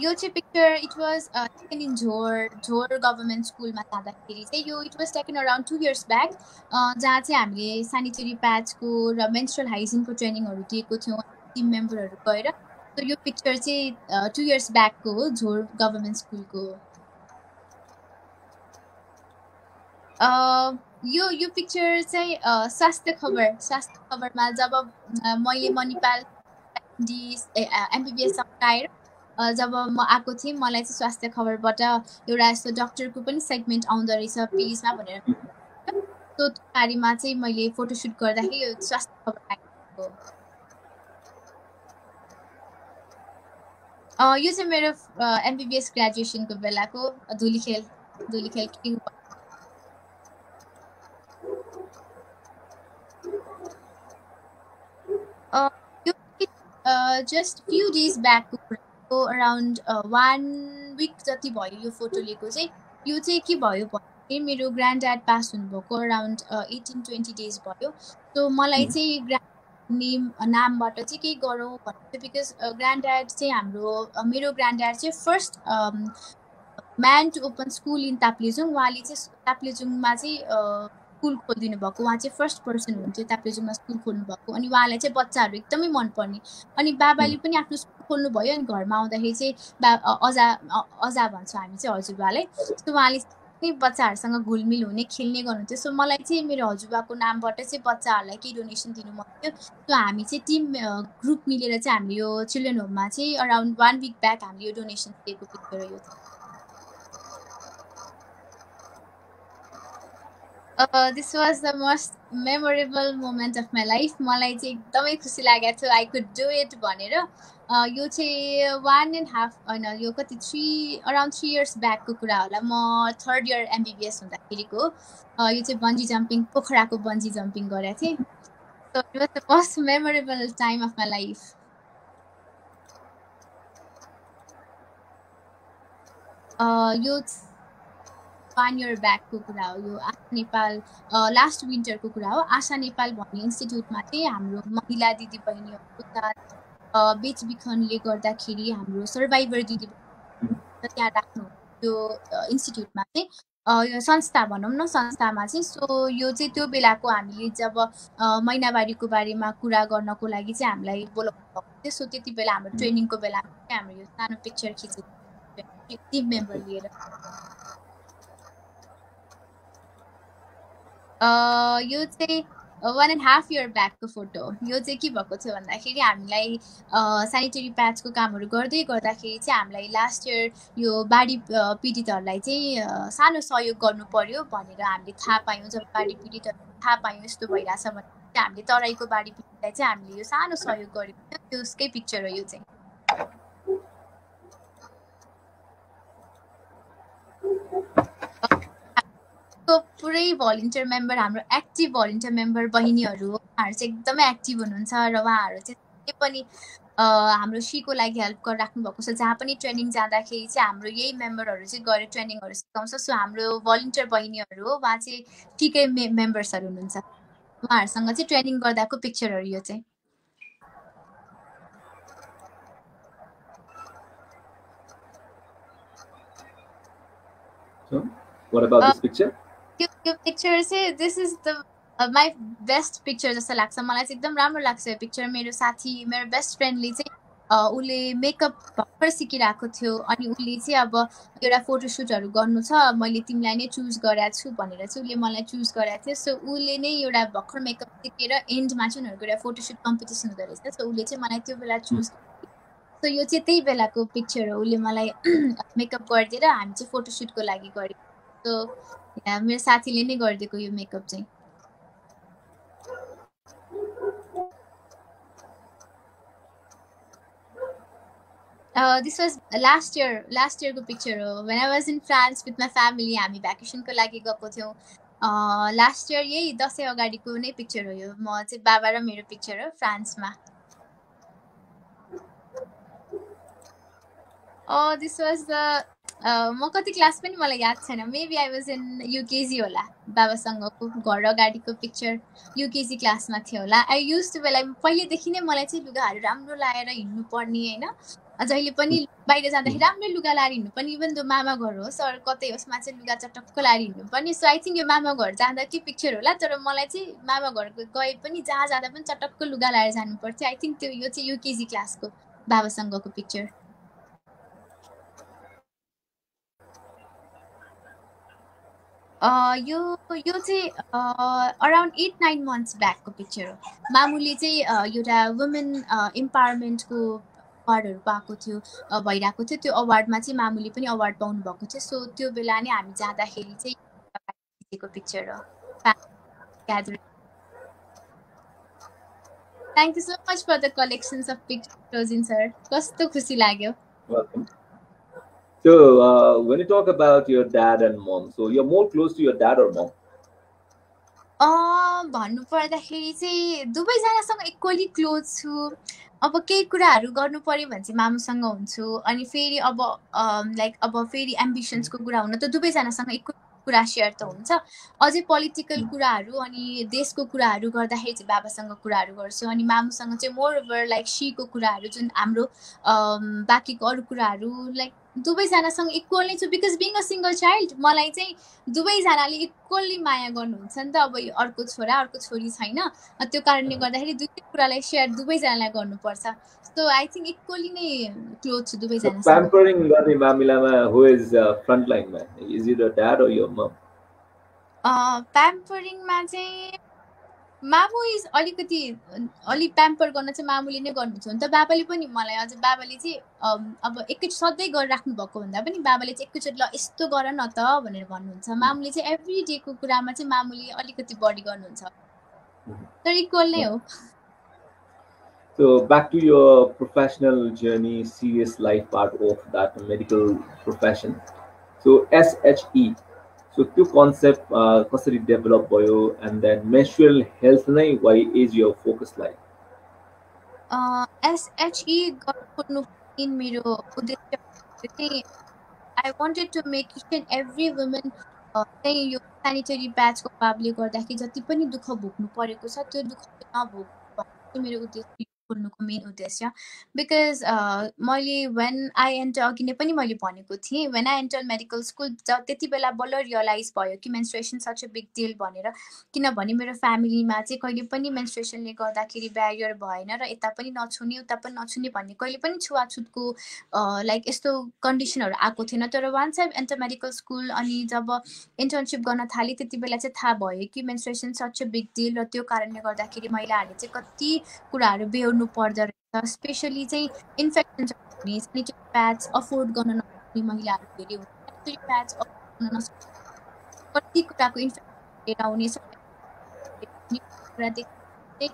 यो चाहिँ picture it was taken in झोर गभर्मेन्ट स्कुलमा जाँदाखेरि चाहिँ यो it was taken around 2 years back जहाँ चाहिँ हामीले सेनिटरी प्याड्सको र मेन्स्ट्रुअल हाइजिनको ट्रेनिङहरू दिएको थियौँ टिम मेम्बरहरू गएर सो यो पिक्चर चाहिँ 2 years ब्याकको हो, झोर गभर्मेन्ट स्कुलको हो। यो पिक्चर चाहिँ स्वास्थ्य खबरमा जब मैले मणिपाल एमबिबिएस आएर जब म आएको थिएँ, मलाई चाहिँ स्वास्थ्य खबरबाट एउटा यस्तो डक्टरको पनि सेगमेन्ट आउँदो रहेछ पेजमा भनेर, त्यो बारेमा चाहिँ मैले फोटोसुट गर्दाखेरि यो स्वास्थ्य खबर आएको। यो चाहिँ मेरो एमबिबिएस ग्रेजुएसनको बेलाको धुलीखेल किङ। जस्ट फ्यु डेज ब्याकको अराउन्ड 1 week जति भयो यो फोटो लिएको चाहिँ। यो चाहिँ के भयो भने मेरो ग्रान्ड ड्याड पास हुनुभएको अराउन्ड 18-20 days भयो। सो मलाई चाहिँ नामबाट चाहिँ के गरौँ भन्नु, बिकज ग्रान्ड ड्याड चाहिँ मेरो ग्रान्ड ड्याड चाहिँ first man to open school in Taplejung. उहाँले चाहिँ ताप्लेजुङमा चाहिँ स्कुल खोलिदिनु भएको, उहाँ चाहिँ फर्स्ट पर्सन हुन्थ्यो ताप्लेजुङमा स्कुल खोल्नु भएको। अनि उहाँलाई चाहिँ बच्चाहरू एकदमै मनपर्ने, अनि बाबाले पनि आफ्नो स्कुल खोल्नुभयो। अनि घरमा आउँदाखेरि चाहिँ अजा भन्छ हामी चाहिँ हजुरबालाई। सो उहाँले बच्चाहरूसँग घुलमिल हुने, खेल्ने गर्नुहुन्थ्यो। सो मलाई चाहिँ मेरो हजुरबाको नामबाट चाहिँ बच्चाहरूलाई केही डोनेसन दिनु मन थियो। सो हामी चाहिँ टिम ग्रुप मिलेर चाहिँ हामीले यो चिल्ड्रेन होममा चाहिँ अराउन्ड 1 week ब्याक हामीले यो डोनेसन दिएको पिक्चर यो। This was the most memorable moment of my life. मलाई चाहिँ एकदमै खुसी लागेको थियो आई कुड डु इट भनेर। यो चाहिँ 1.5 होइन, यो कति अराउन्ड 3 years ब्याकको कुरा होला। म 3rd year एमबिबिएस हुँदाखेरिको। यो चाहिँ बन्जी जम्पिङ, पोखराको बन्जी जम्पिङ गरेको थिएँ। So it was the most memorable time of my life. यो 1 year ब्याकको कुरा हो। यो आशा नेपाल लास्ट विन्टरको कुरा हो। आशा नेपाल भन्ने इन्स्टिट्युटमा चाहिँ हाम्रो महिला दिदीबहिनीहरूको साथ बेचबिखनले गर्दाखेरि हाम्रो सर्भाइभर दिदीबहिनी त्यहाँ राख्नु त्यो इन्स्टिट्युटमा चाहिँ यो संस्था भनौँ न, संस्थामा चाहिँ। सो यो चाहिँ त्यो बेलाको हामीले जब महिनावारीको बारेमा कुरा गर्नको लागि चाहिँ हामीलाई बोलाउनु भएको थियो। सो त्यति बेला हाम्रो ट्रेनिङको बेलामा चाहिँ हाम्रो यो सानो पिक्चर खिचेको टिम मेम्बर लिएर। यो चाहिँ 1.5 year ब्याकको फोटो। यो चाहिँ के भएको थियो भन्दाखेरि हामीलाई सेनिटरी प्याड्सको कामहरू गर्दै गर्दाखेरि चाहिँ हामीलाई लास्ट इयर यो बाढी पीडितहरूलाई चाहिँ सानो सहयोग गर्नु पर्यो भनेर हामीले थाहा पायौँ। जब बाढी पीडितहरू थाहा पायौँ यस्तो भइरहेछ भने चाहिँ हामीले तराईको बाढी पीडितलाई चाहिँ हामीले यो सानो सहयोग गरेको थियो। त्यसकै पिक्चर हो यो चाहिँ। पुरै भलिन्टियर मेम्बर, हाम्रो एक्टिभ भलिन्टियर मेम्बर बहिनीहरू हो। उहाँहरू चाहिँ एकदमै एक्टिभ हुनुहुन्छ र उहाँहरू चाहिँ पनि हाम्रो सीको लागि हेल्प गरिराख्नु भएको छ। जहाँ पनि ट्रेनिङ जाँदाखेरि चाहिँ हाम्रो यही मेम्बरहरू चाहिँ गएर ट्रेनिङहरू सिकाउँछ। सो हाम्रो भलिन्टियर बहिनीहरू हो, उहाँ चाहिँ सीकै मेम्बर्सहरू हुनुहुन्छ। उहाँहरूसँग चाहिँ ट्रेनिङ गर्दाको पिक्चरहरू यो चाहिँ। So, what about this picture? यो पिक्चर चाहिँ this is the my best picture जस्तो लाग्छ मलाई चाहिँ। एकदम राम्रो लाग्छ यो पिक्चर। मेरो साथी, मेरो बेस्ट फ्रेन्डले चाहिँ उसले मेकअप भर्खर सिकिरहेको थियो। अनि उसले चाहिँ अब एउटा फोटोसुटहरू गर्नु छ, मैले तिमीलाई नै चुज गरेको छु भनेर चाहिँ उसले मलाई चुज गरेको थियो। सो उसले नै एउटा भर्खर मेकअप सिकेर एन्डमा चाहिँ उनीहरूको एउटा फोटोसुट कम्पिटिसन हुँदो रहेछ। सो उसले चाहिँ मलाई त्यो बेला चुज। सो यो चाहिँ त्यही बेलाको पिक्चर हो। उसले मलाई मेकअप गरिदिएर हामी चाहिँ फोटोसुटको लागि गरेको। सो मेरो साथीले नै गरिदिएको यो मेकअप चाहिँ। दिस वाज लास्ट इयरको पिक्चर हो। When I was in France with my family, हामी भ्याकेसनको लागि गएको थियौँ। लास्ट इयर यही दसैँ अगाडिको नै पिक्चर हो यो। म चाहिँ बाबा र मेरो पिक्चर हो फ्रान्समा। दिस वाज द म कति क्लास पनि मलाई याद छैन। Maybe I was in UKG होला। बाबासँगको घर अगाडिको पिक्चर युकेजी क्लासमा थियो होला। आई युज टु बेला पहिलेदेखि नै मलाई चाहिँ लुगाहरू राम्रो लाएर हिँड्नु पर्ने होइन। जहिले पनि बाहिर जाँदाखेरि राम्रै लुगा लाएर हिँड्नु पर्ने। इभन त्यो मामा घर होस् अरू कतै होस्, मा चाहिँ लुगा चटक्क लाएर हिँड्नु पर्ने। सो आई थिङ्क यो मामा घर जाँदा के पिक्चर होला। तर मलाई चाहिँ मामा घर गए पनि जहाँ जाँदा पनि चटक्क लुगा लाएर जानु पर्थ्यो। आई थिङ्क यो चाहिँ युकेजी क्लासको बाबासँगको पिक्चर यो यो चाहिँ अराउन्ड 8-9 मन्थ्स ब्याकको पिक्चर हो मामुले चाहिँ एउटा वुमेन इम्पावरमेन्टको अवार्डहरू पाएको थियो भइरहेको थियो त्यो अवार्डमा चाहिँ मामुले पनि अवार्ड पाउनु भएको थियो सो त्यो बेला नै हामी जाँदाखेरि चाहिँ खिचेको पिक्चर हो gathering thank you so much for the collections of pictures Rojin sir कस्तो खुसी लाग्यो Welcome. So, when you talk about your dad and mom, so you're more close to your dad or mom? भन्नु पर्दाखेरि चाहिँ दुवैजनासँग equally close छु अब केही कुराहरू गर्नु पर्यो भने चाहिँ मामुसँग हुन्छु अनि फेरि अब लाइक अब फेरि एम्बिसन्सको कुरा हुन त दुवैजनासँग इक्वल कुरा सेयर त हुन्छ अझै पोलिटिकल कुराहरू अनि देशको कुराहरू गर्दाखेरि चाहिँ बाबासँग कुराहरू गर्छु अनि मामुसँग चाहिँ मोर ओभर लाइक सीको कुराहरू जुन हाम्रो बाँकीको अरू कुराहरू लाइक दुवैजनासँग इक्वल नै छु because being a single child मलाई चाहिँ दुवैजनाले इक्वल्ली माया गर्नुहुन्छ नि त अब अर्को छोरा अर्को छोरी छैन त्यो कारणले गर्दाखेरि दुवै कुरालाई सेयर दुवैजनालाई गर्नुपर्छ सो आई थिङ्क इक्वली नै क्लोज छु दुवैजनासँग Pampering गर्ने मामिलामा who is frontline man? Is it your dad or your mom? प्याम्परिङमा चाहिँ मामु इज अलिकति अलि प्याम्पर गर्न चाहिँ मामुले नै गर्नुहुन्छ नि त बाबाले पनि मलाई अझ बाबाले चाहिँ अब एकैचोटि सधैँ गरिराख्नु भएको भन्दा पनि बाबाले चाहिँ एकैचोटि ल यस्तो गर न त भनेर भन्नुहुन्छ मामुले चाहिँ एभ्री डेको कुरामा चाहिँ मामुले अलिकति बढी गर्नुहुन्छ तर इक्वल नै हो So back to your professional journey, serious life part of that medical profession. So SHE, so two concept कसरी develop भयो and then menstrual health नै why is your focus like? SHE गर्नु इन मेरो उद्देश्य चाहिँ I wanted to make each and every woman चाहिँ यो sanitary प्याडको अभावले गर्दाखेरि जति पनि दुःख भोग्नु परेको छ त्यो दुःख नभोग्नु भन्ने मेरो उद्देश्य खोल्नुको मेन उद्देश्य बिकज मैले वेन आई एन्टर अघि नै पनि मैले भनेको थिएँ when I enter medical school त्यति बेला बल्ल रियलाइज भयो कि menstruation such a big deal भनेर किनभने मेरो फ्यामिलीमा चाहिँ कहिले पनि मेन्स्ट्रुएसनले गर्दाखेरि ब्यारियर भएन र यता पनि नछुने उता पनि नछुने भन्ने कहिले पनि छुवाछुतको लाइक यस्तो कन्डिसनहरू आएको थिएन तर once I enter medical school अनि जब इन्टर्नसिप गर्न थालेँ त्यति बेला चाहिँ थाहा भयो कि menstruation such a big deal र त्यो कारणले गर्दाखेरि महिलाहरूले चाहिँ कति कुराहरू बेहोर्नु पर्दो रहेछ स्पेसली चाहिँ इन्फेक्सन हुने सेनिटरी प्याड्स अफोर्ड गर्न नसक्ने महिलाहरू धेरै हुन्छ सेनिटरी प्याड्स अफोर्ड गर्न नसक्ने कति कुराको इन्फेक्सन लिएर आउने कुरादेखि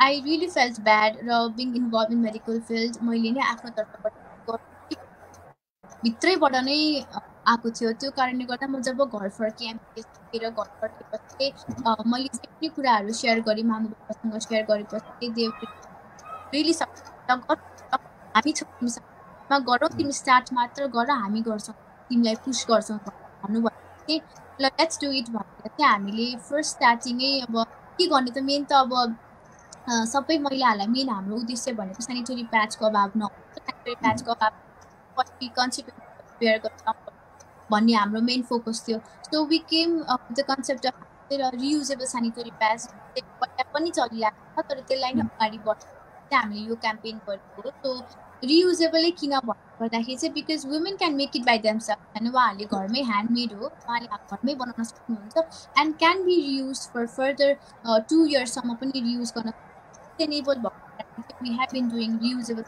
आई रियली फेल्ट ब्याड र being involve in medical field मैले नै आफ्नो तर्फबाट भित्रैबाट नै आएको थियो त्यो कारणले गर्दा म जब घर फर्केँ एमबिबिएस घर फर्केपछि मैले जे पनि कुराहरू सेयर गरेँ मामु बाबासँग सेयर गरेपछि देव रियली हामी छौँ गरौँ तिमी स्टार्ट मात्र गर हामी गर्छौँ तिमीलाई पुस गर्छौँ भन्नुभयो चाहिँ ल लेट्स डु इट भनेर चाहिँ हामीले फर्स्ट स्टार्टिङै अब के गर्ने त मेन त अब सबै महिलाहरूलाई मेन हाम्रो उद्देश्य भनेको सेनिटरी प्याडको अभाव नहोस् सेनिटरी प्याडको अभाव पछि कन्सिक्वेन्स बेयर गर्न भन्ने हाम्रो मेन फोकस थियो so we came the concept of reusable sanitary pads पनि चलिरहेको छ तर त्यसलाई नै अगाडि बढ्न हामीले यो क्याम्पेन गरेको सो रियुजेबलै किन भन्नुपर्दाखेरि चाहिँ because women can make it by themselves होइन उहाँहरूले घरमै ह्यान्डमेड हो उहाँले घरमै बनाउन सक्नुहुन्छ and can be reuse for further 2 इयर्ससम्म पनि रियुज गर्न सस्टेनेबल भएको we have been doing reusable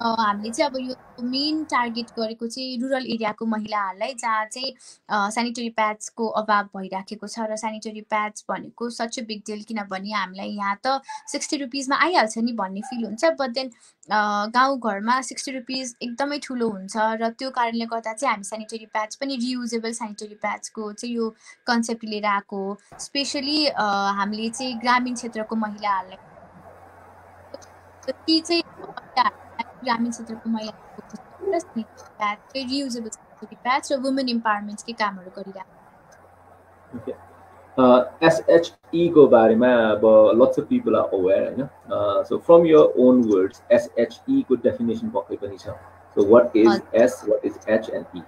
हामीले चाहिँ अब यो मेन टार्गेट गरेको चाहिँ रुरल एरियाको महिलाहरूलाई जहाँ चाहिँ सेनिटरी प्याड्सको अभाव भइराखेको छ र सेनिटरी प्याड्स भनेको सच अ बिग डिल किनभने हामीलाई यहाँ त 60 रुपिसमा आइहाल्छ नि भन्ने फिल हुन्छ बट देन गाउँघरमा 60 रुपिस एकदमै ठुलो हुन्छ र त्यो कारणले गर्दा चाहिँ हामी सेनिटरी प्याड्स पनि रियुजेबल सेनिटरी प्याड्सको चाहिँ यो कन्सेप्ट लिएर आएको स्पेसली हामीले चाहिँ ग्रामीण क्षेत्रको महिलाहरूलाई चाहिँ ग्रामीण क्षेत्रको महिलाहरूको रियुजेबल सेनिटरी प्याड्स र वुमेन इम्पावरमेन्टकै कामहरू गरिरहेको SHE को बारेमा अब lots of people are aware हैन so from your own words SHE को definition पक्कै पनि छ so what is S what is H and E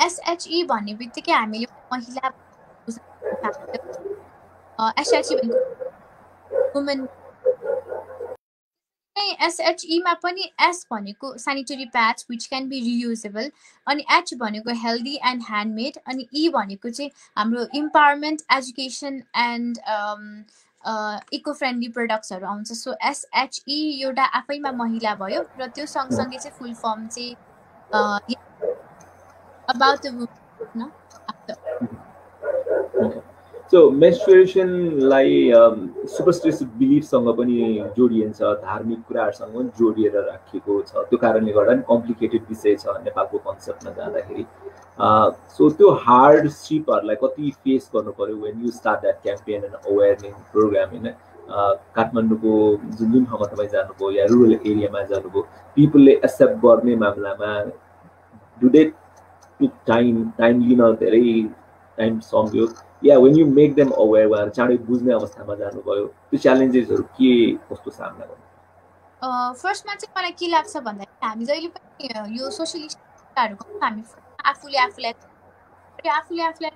SHE भन्ने बित्तिकै हामीले महिला SHE भनेको वुमेन चाहिँ SHE मा पनि S भनेको sanitary pads which can be reusable, अनि H भनेको healthy and handmade, अनि E भनेको चाहिँ हाम्रो empowerment, education and eco friendly प्रडक्ट्सहरू आउँछ। सो SHE एउटा आफैमा महिला भयो र त्यो सँगसँगै चाहिँ फुल फर्म चाहिँ about the woman, सो मेन्स्ट्रुएसनलाई सुपरस्टिशियस बिलिफसँग पनि जोडिन्छ, धार्मिक कुराहरूसँग पनि जोडिएर राखिएको छ। त्यो कारणले गर्दा नि कम्प्लिकेटेड विषय छ नेपालको कन्सेप्टमा जाँदाखेरि। सो त्यो हार्डसिपहरूलाई कति फेस गर्नु पर्यो when you start that campaign and awareness program होइन? काठमाडौँको जुन जुन ठाउँमा तपाईँ जानुभयो या रुरल एरियामा जानुभयो, पिपलले एक्सेप्ट गर्ने मामलामा डु दे टुक टाइम लिन धेरै टाइम सक्यो या वेन यु मेक देम अवेर उहाँहरू चाँडै बुझ्ने अवस्थामा जानुभयो, त्यो च्यालेन्जेसहरू के कस्तो सामना गर्नु? फर्स्टमा चाहिँ मलाई के लाग्छ भन्दाखेरि हामी जहिले पनि यो सोसियलिस्ट कुराहरू हामी आफूले आफूलाई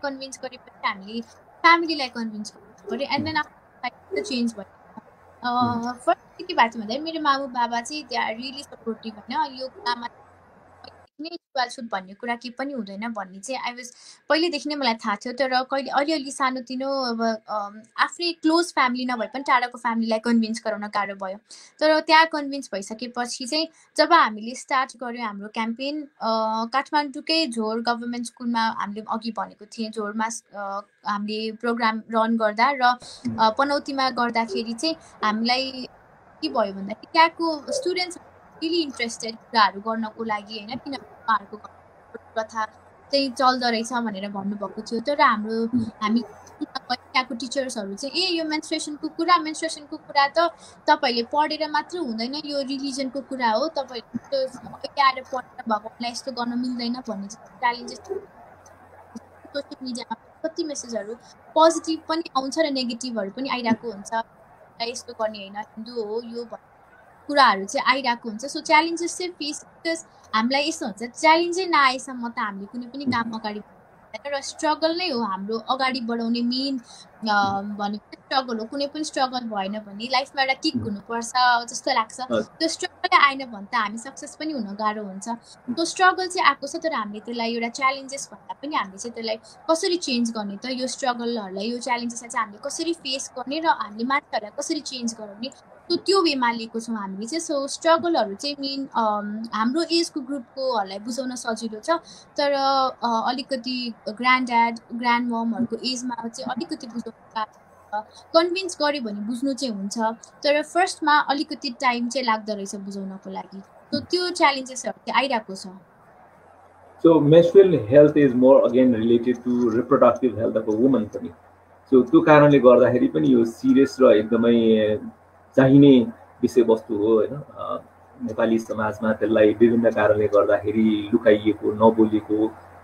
कन्भिन्स गरेपछि हामीले फ्यामिलीलाई कन्भिन्स गर्नु पऱ्यो एन्ड देन आफूलाई चेन्ज भयो। फर्स्ट के भएको छ भन्दाखेरि मेरो मामु बाबा चाहिँ दे आर रियली सपोर्टिभ होइन, यो कुरामा छुट भन्ने कुरा केही पनि हुँदैन भन्ने चाहिँ आई वाज पहिलेदेखि नै मलाई थाहा थियो। तर कहिले अलिअलि सानोतिनो अब आफ्नै क्लोज फ्यामिली नभए पनि टाढाको फ्यामिलीलाई कन्भिन्स गराउन गाह्रो भयो। तर त्यहाँ कन्भिन्स भइसकेपछि चाहिँ जब हामीले स्टार्ट गऱ्यौँ हाम्रो क्याम्पेन, काठमाडौँकै झोर गभर्मेन्ट स्कुलमा हामीले अघि भनेको थिएँ, झोरमा हामीले प्रोग्राम रन गर्दा र पनौतीमा गर्दाखेरि चाहिँ हामीलाई के भयो भन्दाखेरि त्यहाँको स्टुडेन्ट्स रियली इन्ट्रेस्टेड कुराहरू गर्नको लागि होइन, किनभने उहाँहरूको प्रथा चाहिँ चल्दो रहेछ भनेर भन्नुभएको थियो। तर हामी त्यहाँको टिचर्सहरू चाहिँ यो मेन्स्ट्रुएसनको कुरा त तपाईँहरूले पढेर मात्र हुँदैन, यो रिलिजनको कुरा हो, तपाईँहरूले अहिले आएर पढेर भगवान्लाई यस्तो गर्न मिल्दैन भन्ने चाहिँ च्यालेन्जेस सोसियल मिडियामा कति मेसेजहरू पोजिटिभ पनि आउँछ र नेगेटिभहरू पनि आइरहेको हुन्छ, यस्तो गर्ने होइन, हिन्दू हो यो कुराहरू चाहिँ आइरहेको हुन्छ। सो च्यालेन्जेस चाहिँ फेस, बिकज हामीलाई यस्तो हुन्छ च्यालेन्जै नआएसम्म त हामीले कुनै पनि काम अगाडि बढ्दैन र स्ट्रगल नै हो हाम्रो अगाडि बढाउने मेन भनेको स्ट्रगल हो। कुनै पनि स्ट्रगल भएन भने लाइफमा एउटा किक हुनुपर्छ जस्तो लाग्छ, त्यो स्ट्रगलै आएन भने त हामी सक्सेस पनि हुन गाह्रो हुन्छ। त्यो स्ट्रगल चाहिँ आएको छ, तर हामीले त्यसलाई एउटा च्यालेन्जेस भन्दा पनि हामीले चाहिँ त्यसलाई कसरी चेन्ज गर्ने त, यो स्ट्रगलहरूलाई यो च्यालेन्जेसलाई चाहिँ हामीले कसरी फेस गर्ने र हामीले मान्छेहरूलाई कसरी चेन्ज गराउने, त्यो वेमा लिएको छौँ हामीले चाहिँ। सो स्ट्रगलहरू चाहिँ मेन हाम्रो एजको ग्रुपकोहरूलाई बुझाउन सजिलो छ, तर अलिकति ग्रान्ड ड्याड ग्रान्ड ममहरूको एजमा चाहिँ अलिकति बुझाउनु कन्भिन्स गऱ्यो भने बुझ्नु चाहिँ हुन्छ, तर फर्स्टमा अलिकति टाइम चाहिँ लाग्दो रहेछ बुझाउनको लागि। सो त्यो च्यालेन्जेसहरू चाहिँ आइरहेको छ। So menstrual health is more again related to reproductive health of a woman पनि। सो त्यो कारणले गर्दाखेरि पनि यो सिरियस र एकदमै चाहिने विषयवस्तु हो होइन। नेपाली समाजमा त्यसलाई विभिन्न कारणले गर्दाखेरि लुकाइएको, नबोलिएको,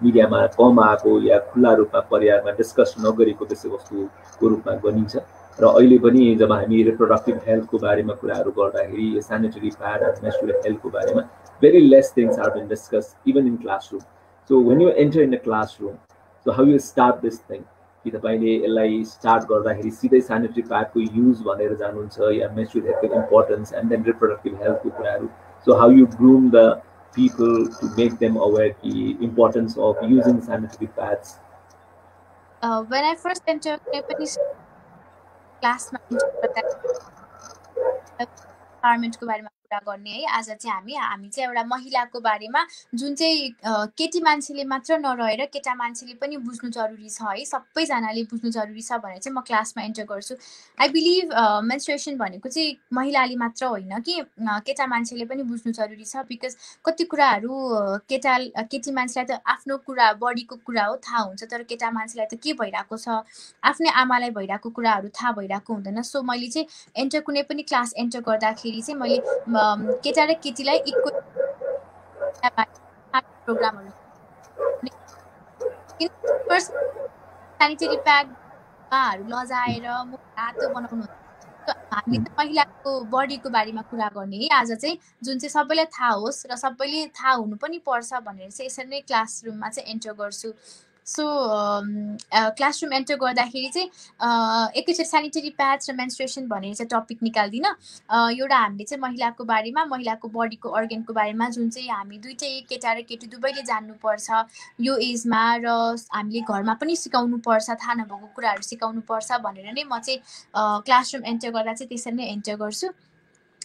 मिडियामा कम आएको या खुल्ला रूपमा परिवारमा डिस्कस नगरेको विषयवस्तुको रूपमा गनिन्छ। र अहिले पनि जब हामी रिप्रोडक्टिभ हेल्थको बारेमा कुराहरू गर्दाखेरि यो सेनिटरी प्याड र मेन्स्ट्रुअल हेल्थको बारेमा very less things are being discussed even in classroom. So when you enter in a classroom, so how you start this thing? कि तपाईले यसलाई स्टार्ट गर्दाखेरि सिधै सेनिटरी प्याडको युज भनेर जानुहुन्छ या मेन्स्ट्रुअल हेल्थको इम्पोर्टेन्स एन्ड देन रिप्रोडक्टिभ हेल्थको कुराहरू, so how you groom the people to make them aware the importance of using sanitary pads? When I first entered Japanese class environment को बारेमा कुरा गर्ने है, आज चाहिँ हामी चाहिँ एउटा महिलाको बारेमा जुन चाहिँ केटी मान्छेले मात्र नरहेर केटा मान्छेले पनि बुझ्नु जरुरी छ है, सबैजनाले बुझ्नु जरुरी छ भनेर चाहिँ म क्लासमा एन्टर गर्छु। आई बिलिभ मेन्स्ट्रुएसन भनेको चाहिँ महिलाले मात्र होइन कि केटा मान्छेले पनि बुझ्नु जरुरी छ, बिकज कति कुराहरू केटी मान्छेलाई त आफ्नो कुरा बडीको कुरा हो थाहा हुन्छ, तर केटा मान्छेलाई त के भइरहेको छ आफ्नै आमालाई भइरहेको कुराहरू थाहा भइरहेको हुँदैन। सो मैले चाहिँ कुनै पनि क्लास एन्टर गर्दाखेरि चाहिँ मैले केटा र केटीलाई इक्वल प्रोग्रामहरू सेनिटरी प्याडहरू लजाएर रातो बनाउनु, हामीले त महिलाको बडीको बारेमा कुरा गर्ने है आज चाहिँ, जुन चाहिँ सबैलाई थाहा होस् र सबैले थाहा हुनु पनि पर्छ भनेर चाहिँ यसरी नै क्लासरुममा चाहिँ एन्टर गर्छु। सो क्लासरुम एन्टर गर्दाखेरि चाहिँ एकैचोटि सेनिटरी प्याड्स र मेन्स्ट्रुएसन भनेर चाहिँ टपिक निकाल्दिनँ। एउटा हामीले चाहिँ महिलाको बारेमा, महिलाको बडीको अर्गनको बारेमा, जुन चाहिँ हामी दुइटै केटा र केटी दुवैले जान्नुपर्छ यो एजमा, र हामीले घरमा पनि सिकाउनुपर्छ, थाहा नभएको कुराहरू सिकाउनुपर्छ भनेर नै म चाहिँ क्लासरुम एन्टर गर्दा चाहिँ त्यसरी नै एन्टर गर्छु।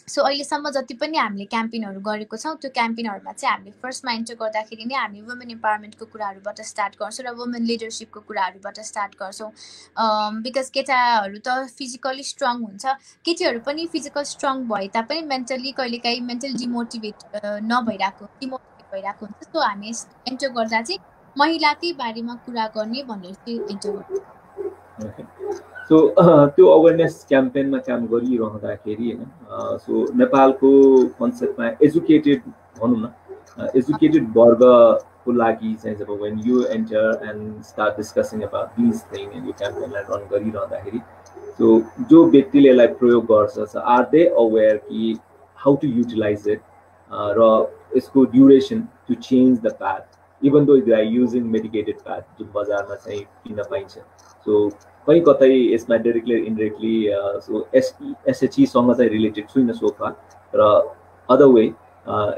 सो अहिलेसम्म जति पनि हामीले क्याम्पेनहरू गरेको छौँ त्यो क्याम्पेनहरूमा चाहिँ हामीले फर्स्टमा एन्टर गर्दाखेरि नै हामी वुमेन इम्पावरमेन्टको कुराहरूबाट स्टार्ट गर्छौँ र वुमेन लिडरसिपको कुराहरूबाट स्टार्ट गर्छौँ। बिकज केटाहरू त फिजिकली स्ट्रङ हुन्छ, केटीहरू पनि फिजिकल स्ट्रङ भए तापनि मेन्टली कहिलेकाहीँ मेन्टल डिमोटिभेट भइरहेको हुन्छ। सो हामी एन्टर गर्दा चाहिँ महिलाकै बारेमा कुरा गर्ने भनेर चाहिँ एन्टर गर्छौँ। सो त्यो अवेरनेस क्याम्पेनमा काम गरिरहँदाखेरि हैन, सो नेपालको कन्सेप्टमा एजुकेटेड भनौँ न, एजुकेटेड वर्गको लागि चाहिँ जब when you enter and start discussing about these things and यो क्याम्पेनलाई रन गरिरहँदाखेरि सो जो व्यक्तिले यसलाई प्रयोग गर्छ आर दे अवेयर कि हाउ टु युटिलाइज इट र यसको duration to change the pad even though they are using medicated pad जुन बजारमा चाहिँ किन्न पाइन्छ। सो कहीँ कतै यसमा डाइरेक्टली इन्डाइरेक्टली सो एसएचईसँग चाहिँ रिलेटेड छुइनँ सोफा, र अदर वे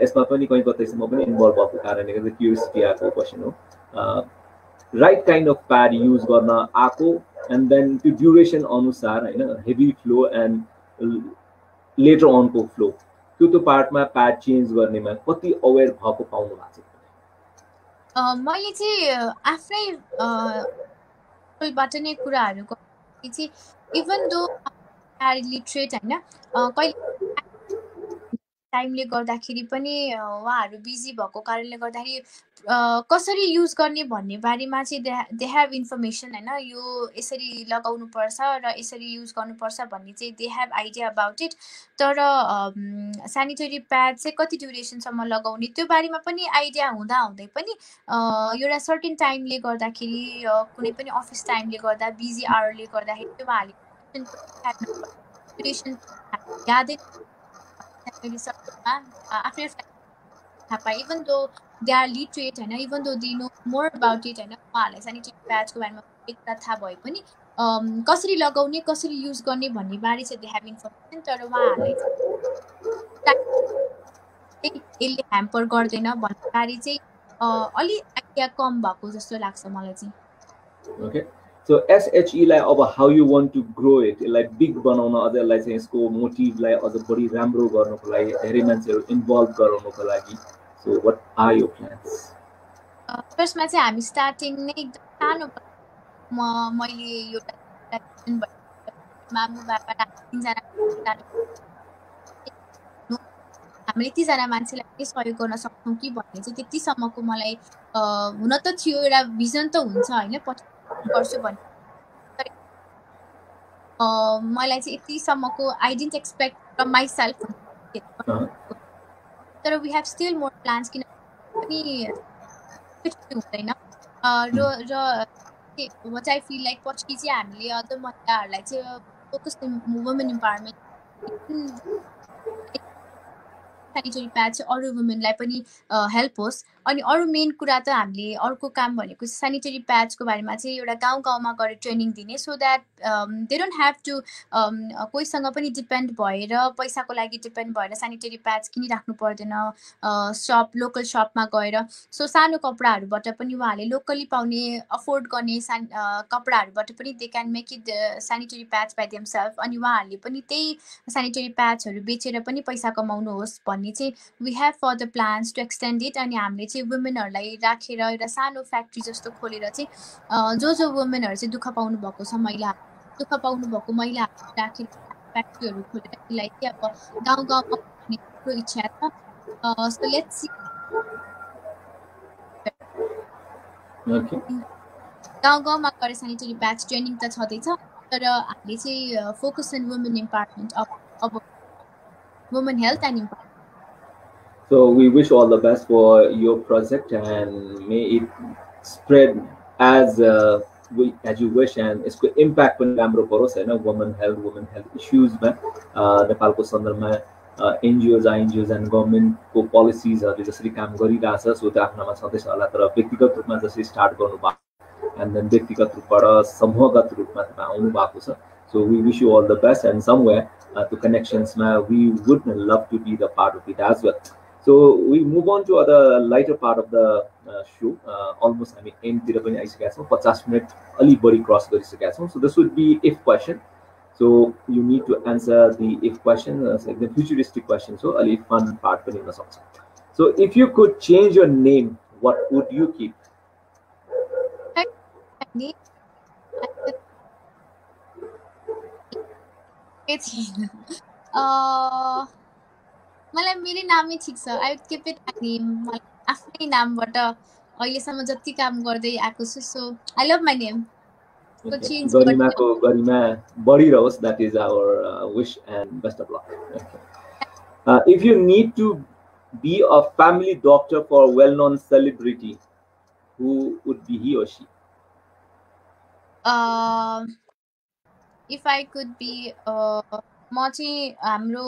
यसमा पनि कहीँ कतैसम्म पनि इन्भल्भ भएको कारणले गर्दा क्युरियोसिटी आएको क्वेसन हो। Right kind of pad use गर्न आएको एन्ड देन त्यो ड्युरेसन अनुसार होइन, हेभी फ्लो एन्ड लेटर अनको फ्लो, त्यो पार्टमा प्याड चेन्ज गर्नेमा कति अवेर भएको पाउनु भएको छ? मैले चाहिँ आफ्नै बाट नै कुराहरू गर्दाखेरि चाहिँ इभन दो लिटरेट होइन, कहिले टाइमले गर्दाखेरि पनि उहाँहरू बिजी भएको कारणले गर्दाखेरि कसरी युज गर्ने भन्ने बारेमा चाहिँ दे हेभ इन्फर्मेसन होइन, यो यसरी लगाउनुपर्छ र यसरी युज गर्नुपर्छ भन्ने चाहिँ they have idea about it. तर सेनिटरी प्याड चाहिँ कति ड्युरेसनसम्म लगाउने त्यो बारेमा पनि आइडिया हुँदै पनि एउटा सर्टेन टाइमले गर्दाखेरि, कुनै पनि अफिस टाइमले गर्दा, बिजी आवरले गर्दाखेरि त्यो उहाँहरूले ड्युरेसन यादै आफ्नै थाहा पाए even though they are literate होइन, even though they know more about it होइन, उहाँहरूलाई सेनिटरी प्याड्सको बारेमा एक कुरा थाहा भए पनि कसरी लगाउने, कसरी युज गर्ने भन्ने बारे चाहिँ दे हेभ इन्फर्मेसन। तर उहाँहरूलाई यसले ह्याम्पर गर्दैन भन्ने बारे चाहिँ अलि आइडिया कम भएको जस्तो लाग्छ मलाई चाहिँ। ओके, सो एसएचईलाई अब how you want to grow it, यसलाई बिग बनाउन, अझ यसलाई चाहिँ यसको मोटिभलाई अझ बढी राम्रो गर्नको लागि, धेरै मान्छेहरू इन्भल्भ गराउनको लागि, so what are your plans? फर्स्टमा चाहिँ हामी स्टार्टिङ नै एकदम सानो, मैले एउटा मामु बाबा तिनजना हामीले यतिजना मान्छेलाई के सहयोग गर्न सक्छौँ कि भन्ने चाहिँ त्यतिसम्मको मलाई हुन त थियो, एउटा भिजन त हुन्छ होइन गर्छु भन्ने, मलाई चाहिँ यतिसम्मको I didn't expect from myself, तर we have still more plans, किनभने हुँदैन र वाट आई फिल लाइक पछि चाहिँ हामीले अझ महिलाहरूलाई चाहिँ focus women empowerment sanitary pad चाहिँ अरू वुमेनलाई पनि हेल्प होस्। अनि अरू मेन कुरा त हामीले अर्को काम भनेको चाहिँ सेनिटरी प्याड्सको बारेमा चाहिँ एउटा गाउँ गाउँमा गएर ट्रेनिङ दिने, so that they don't have to कोहीसँग पनि डिपेन्ड भएर, पैसाको लागि डिपेन्ड भएर सेनिटरी प्याड्स किनिराख्नु पर्दैन लोकल सपमा गएर। सो सानो कपडाहरूबाट पनि उहाँहरूले लोकली पाउने अफोर्ड गर्ने कपडाहरूबाट पनि they can make it sanitary pads by themselves, अनि उहाँहरूले पनि त्यही सेनिटरी प्याड्सहरू बेचेर पनि पैसा कमाउनु होस् भन्ने चाहिँ we have for the plans to extend it. अनि हामीले चाहिँ वुमेनहरूलाई राखेर एउटा सानो फ्याक्ट्री जस्तो खोलेर चाहिँ जो वुमेनहरू चाहिँ दुःख पाउनु भएको छ, दुःख पाउनु भएको महिलाहरू राखेर फ्याक्ट्रीहरू खोलेर त्यसलाई चाहिँ अब गाउँ गाउँमा पुऱ्याउने इच्छा छ। सो लेट्स सी, गाउँ गाउँमा गएर सेनिटरी प्याड्स ट्रेनिङ त छँदैछ, तर हामीले चाहिँ फोकस अन वुमेन इम्पावरमेन्ट अब women health and empowerment. So we wish all the best for your project and may it spread as you wish, and its impact on राम्रो परोस् हैन, women health issues में नेपालको सन्दर्भमा NGOs and government को policies जसरी काम गरिरहेछ सो त आफ्नामा छँदैछ होला, तर व्यक्तिगत रूपमा जसरी स्टार्ट गर्नु भएको एन्ड देन व्यक्तिगत रूपबाट समूहगत रूपमा तपाईँ आउनु भएको छ. So we wish you all the best, and somewhere to connections, we would love to be the part of it as well. So we move on to other lighter part of the show. Almost, I mean, end तिर पनि आइसकेका छौँ. 50 minute अलि बढी cross गरिसकेका छौँ. So this would be if question. So you need to answer the if question, like the futuristic question. So अलि fun part पनि हुन सक्छ. So if you could change your name, what would you keep? मलाई मेरो नामै ठिक छ. I would keep it my name. मलाई आफ्नै नामबाट अहिलेसम्म जति काम गर्दै आएको छु. So I love my name. गरिमाको गरिमा बढिरहोस्. That is our wish and best of luck. Okay. If you need to be a family doctor for a well-known celebrity, who would be he or she? If I could be म चाहिँ हाम्रो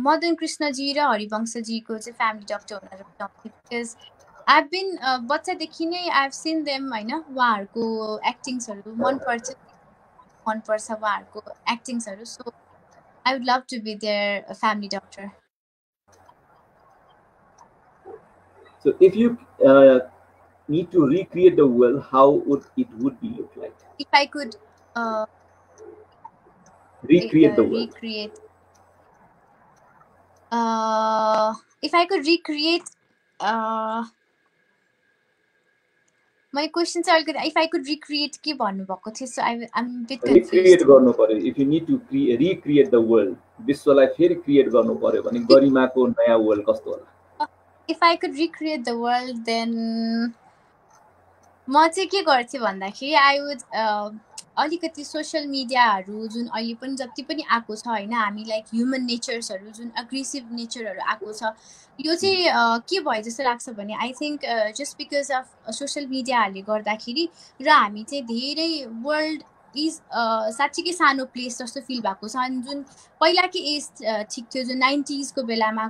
मदन कृष्णजी र हरिवंशजीको चाहिँ family doctor हुन रुचाउँछु. Because I've been बच्चादेखि नै I've seen them होइन, उहाँहरूको एक्टिङ्सहरू मनपर्छ उहाँहरूको एक्टिङ्सहरू. So I would love to be their family doctor. So if you need to recreate the world, how would it be look like? If I could recreate the world. If I could recreate my questions are good. If I could recreate के भन्नुभएको थियो. So I'm a bit confused. Recreate गर्नु पर्यो. If you need to recreate the world, विश्वलाई फेरि create गर्नु पर्यो भने गरिमाको नयाँ वर्ल्ड कस्तो होला? If I could recreate the world, then म चाहिँ के गर्थेँ भन्दाखेरि I would अलिकति सोसियल मिडियाहरू जुन अहिले पनि जति पनि आएको छ होइन, हामी लाइक ह्युमन नेचर्सहरू जुन एग्रेसिभ नेचरहरू आएको छ, यो चाहिँ के भयो जस्तो लाग्छ भने I think just because of social मिडियाहरूले गर्दाखेरि र हामी चाहिँ धेरै वर्ल्ड इज साँच्चीकै सानो प्लेस जस्तो फिल भएको छ. अनि जुन पहिलाको एज ठिक थियो, जुन 90s को बेलामा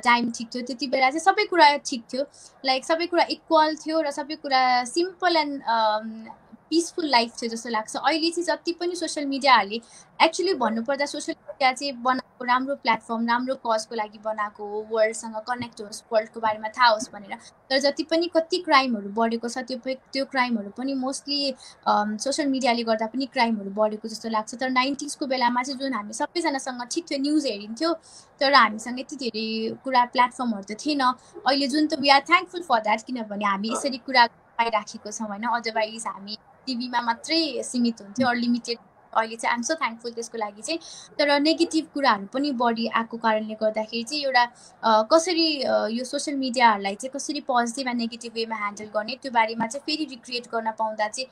टाइम ठिक थियो, त्यति बेला चाहिँ सबै कुरा ठिक थियो, लाइक सबै कुरा इक्वल थियो र सबै कुरा सिम्पल एन्ड पिसफुल लाइफ थियो जस्तो लाग्छ. अहिले चाहिँ जति पनि सोसियल मिडियाहरूले एक्चुली भन्नुपर्दा सोसियल मिडिया चाहिँ बनाएको राम्रो प्लेटफर्म, राम्रो कजको लागि बनाएको हो, वर्ल्डसँग कनेक्ट होस्, वर्ल्डको बारेमा थाहा होस् भनेर. तर जति पनि कति क्राइमहरू बढेको छ, त्यो क्राइमहरू पनि मोस्टली सोसियल मिडियाले गर्दा पनि क्राइमहरू बढेको जस्तो लाग्छ. तर 90s को बेलामा चाहिँ जुन हामी सबैजनासँग ठिक थियो, न्युज हेरिन्थ्यो, तर हामीसँग यति धेरै कुरा प्लेटफर्महरू त थिएन. अहिले जुन त we are thankful for that, किनभने हामी यसरी कुरा पाइराखेको छौँ होइन. अदरवाइज हामी टिभीमा मात्रै सीमित हुन्थ्यो, लिमिटेड. अहिले चाहिँ आइएम सो थ्याङ्कफुल त्यसको लागि चाहिँ. तर नेगेटिभ कुराहरू पनि बढी आएको कारणले गर्दाखेरि चाहिँ एउटा कसरी यो सोसियल मिडियाहरूलाई चाहिँ कसरी पोजिटिभ एन्ड नेगेटिभ वेमा ह्यान्डल गर्ने, त्यो बारेमा चाहिँ फेरि रिक्रिएट गर्न पाउँदा चाहिँ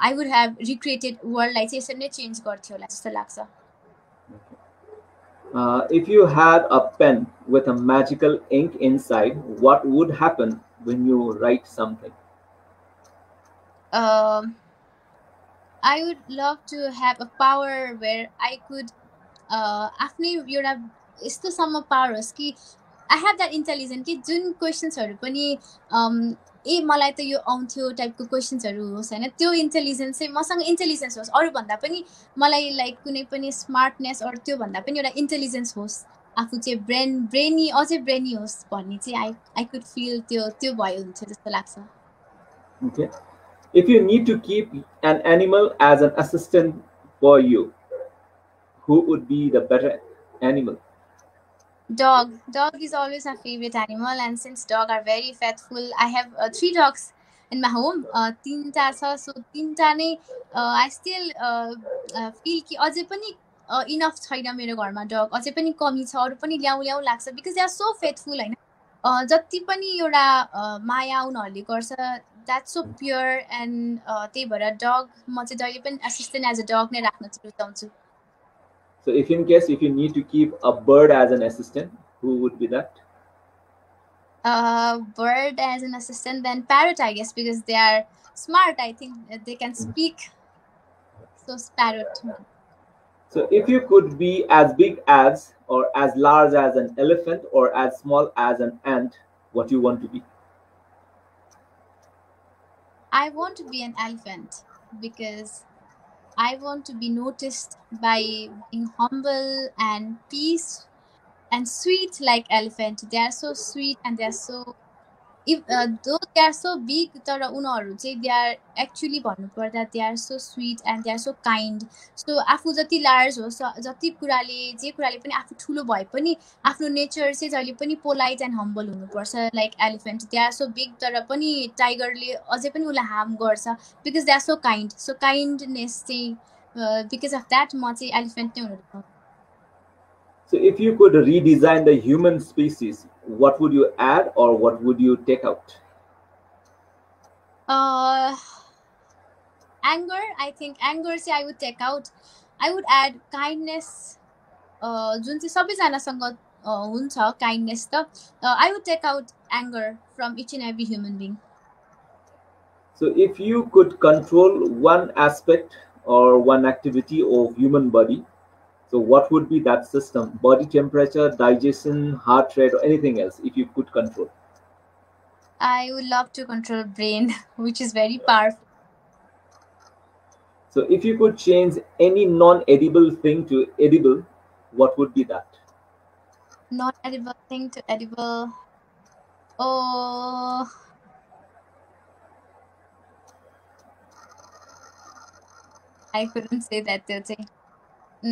आई वुड ह्याभ रिक्रिएटेड वर्ल्डलाई चाहिँ यसरी नै चेन्ज गर्थ्यो होला जस्तो लाग्छ. If you had a pen with a magical ink inside, what would happen when you write something? I would love to have a power where I could आफ्नै एउटा यस्तोसम्म power होस् कि I have that intelligence कि जुन क्वेसन्सहरू पनि ए मलाई त यो आउँथ्यो टाइपको क्वेसन्सहरू होस् होइन, त्यो इन्टेलिजेन्स चाहिँ मसँग इन्टेलिजेन्स होस्. अरूभन्दा पनि मलाई लाइक कुनै पनि स्मार्टनेस अरू त्योभन्दा पनि एउटा इन्टेलिजेन्स होस्, आफू चाहिँ ब्रेनी अझै ब्रेनी होस् भन्ने चाहिँ आई कुड फिल त्यो भयो हुन्थ्यो जस्तो लाग्छ. Okay. If you need to keep an animal as an assistant for you, who would be the better animal? Dog. Dog is always my favorite animal, and since dogs are very faithful, I have 3 dogs in my home. 3टा छ, so 3टा नै I still feel कि अझै पनि enough छैन मेरो घरमा डग, अझै पनि कमी छ, अरू पनि ल्याउ लाग्छ because they are so faithful होइन. जति पनि एउटा माया उनीहरूले गर्छ, द्याट्स सो प्योर. एन्ड त्यही भएर डग म चाहिँ जहिले पनि एसिस्टेन्ट एज अ डग नै राख्न रुचाउँछु. So if in case if you need to keep a bird as an assistant, who would be that? Bird as an assistant, then parrot, I guess, because they are smart. I think they can speak. So parrot. So if you could be as big as or as large as an elephant or as small as an ant, what you want to be? I want to be an elephant because I want to be noticed by being humble and peace and sweet like elephant. They are so sweet and they are so, if though they are so big, तर उनीहरू चाहिँ they are actually भन्नुपर्दा they are so sweet and they are so kind. So आफू जति large होस्, जति कुराले जे कुराले पनि आफू ठुलो भए पनि आफ्नो नेचर चाहिँ जहिले पनि पोलाइट एन्ड हम्बल हुनुपर्छ like elephant. They are so big तर पनि टाइगरले अझै पनि उसलाई हार्म गर्छ because they are so kind. So kindness चाहिँ बिकज अफ द्याट म चाहिँ एलिफेन्ट नै हुनु. So if you could redesign the human species, what would you add or what would you take out? Anger. I think anger say I would take out. I would add kindness. जुन चाहिँ सबैजनासँग हुन्छ kindness त. I would take out anger from each and every human being. So if you could control one aspect or one activity of human body, so what would be that system? Body temperature, digestion, heart rate, or anything else if you could control? I would love to control brain, which is very powerful. So if you could change any non-edible thing to edible, what would be that? Non-edible thing to edible. Oh, I couldn't say that today. So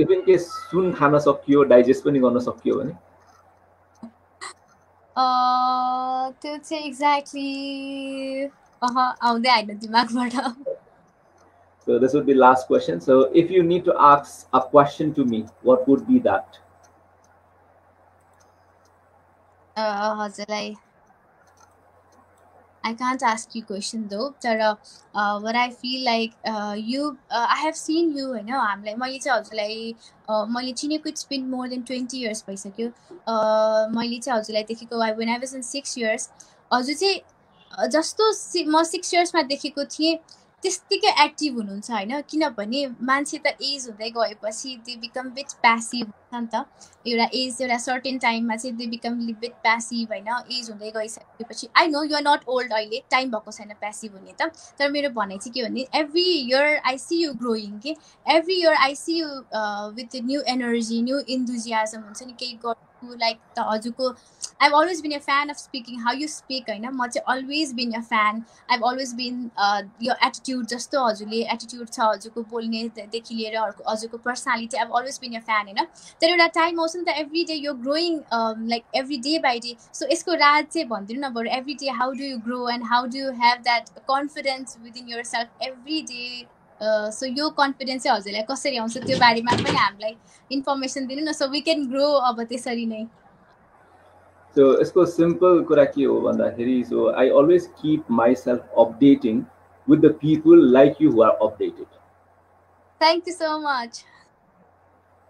if in case सुन खान सकियो, digest पनि गर्न सकियो भने? त्यो चाहिँ exactly आउँदै आएन दिमागबाट. So this would be last question. So if you need to ask a question to me, what would be that? हजुरलाई I can't ask you question though. But what I feel like I have seen you, you know, I'm like, मैले चाहिँ हजुरलाई मैले चिनेको it's been more than 20 years भइसक्यो. मैले चाहिँ हजुरलाई देखेको when I was in 6 years. हजुर चाहिँ जस्तो म 6 years मा देखेको थिएँ त्यस्तिकै एक्टिभ हुनुहुन्छ हैन. किनभने मान्छे त एज हुँदै गएपछि दे बिकम बिट प्यासिभ हुन्छ नि त. एउटा एज एउटा सर्टेन टाइममा चाहिँ दे बिकम बिट प्यासिभ हैन. एज हुँदै गइसकेपछि I know you are not old अहिले, टाइम भएको छैन प्यासिभ हुने त. तर मेरो भनाइ चाहिँ के भने every year I see you growing के. Every year I see you with new energy, new enthusiasm हुन्छ नि केही गर्नु. लाइक त हजुरको I've always been a fan of speaking, how you speak, हैन. म चाहिँ always been a fan. I've always been your attitude जस्तो हजुरले attitude छ हजुरको बोल्ने देखि लिएर हजुरको personality. I've always been a fan, हैन. तर एउटा टाइम आउँछ नि त every day you're growing like every day by day. So यसको राज चाहिँ भन्दिनु न बरु every day how do you grow and how do you have that confidence within yourself every day. So यो confidence चाहिँ हजुरलाई कसरी आउँछ त्यो बारेमा पनि हामीलाई इन्फर्मेसन दिनु न so we can grow अब त्यसरी नै. So यसको simple कुरा के हो भन्दाखेरि so I always keep myself updating with the people like you who are updated. Thank you so much.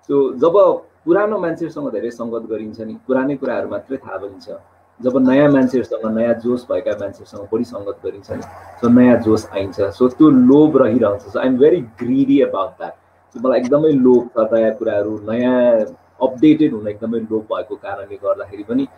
So जब पुरानो मान्छेहरुसँग धेरै संगत गरिन्छ नि पुरानै कुराहरु मात्रै थाहा बनिन्छ. जब नयाँ मान्छेहरुसँग नयाँ जोश भएका मान्छेहरुसँग बढी संगत गरिन्छ नि सो नयाँ जोश आइन्छ. सो त्यो लोभ रहिरहन्छ. So I'm very greedy about that. So मलाई एकदमै लोभ छ नयाँ कुराहरु नयाँ अपडेटेड हुन एकदमै लोभ भएको कारणले गर्दाखेरि पनि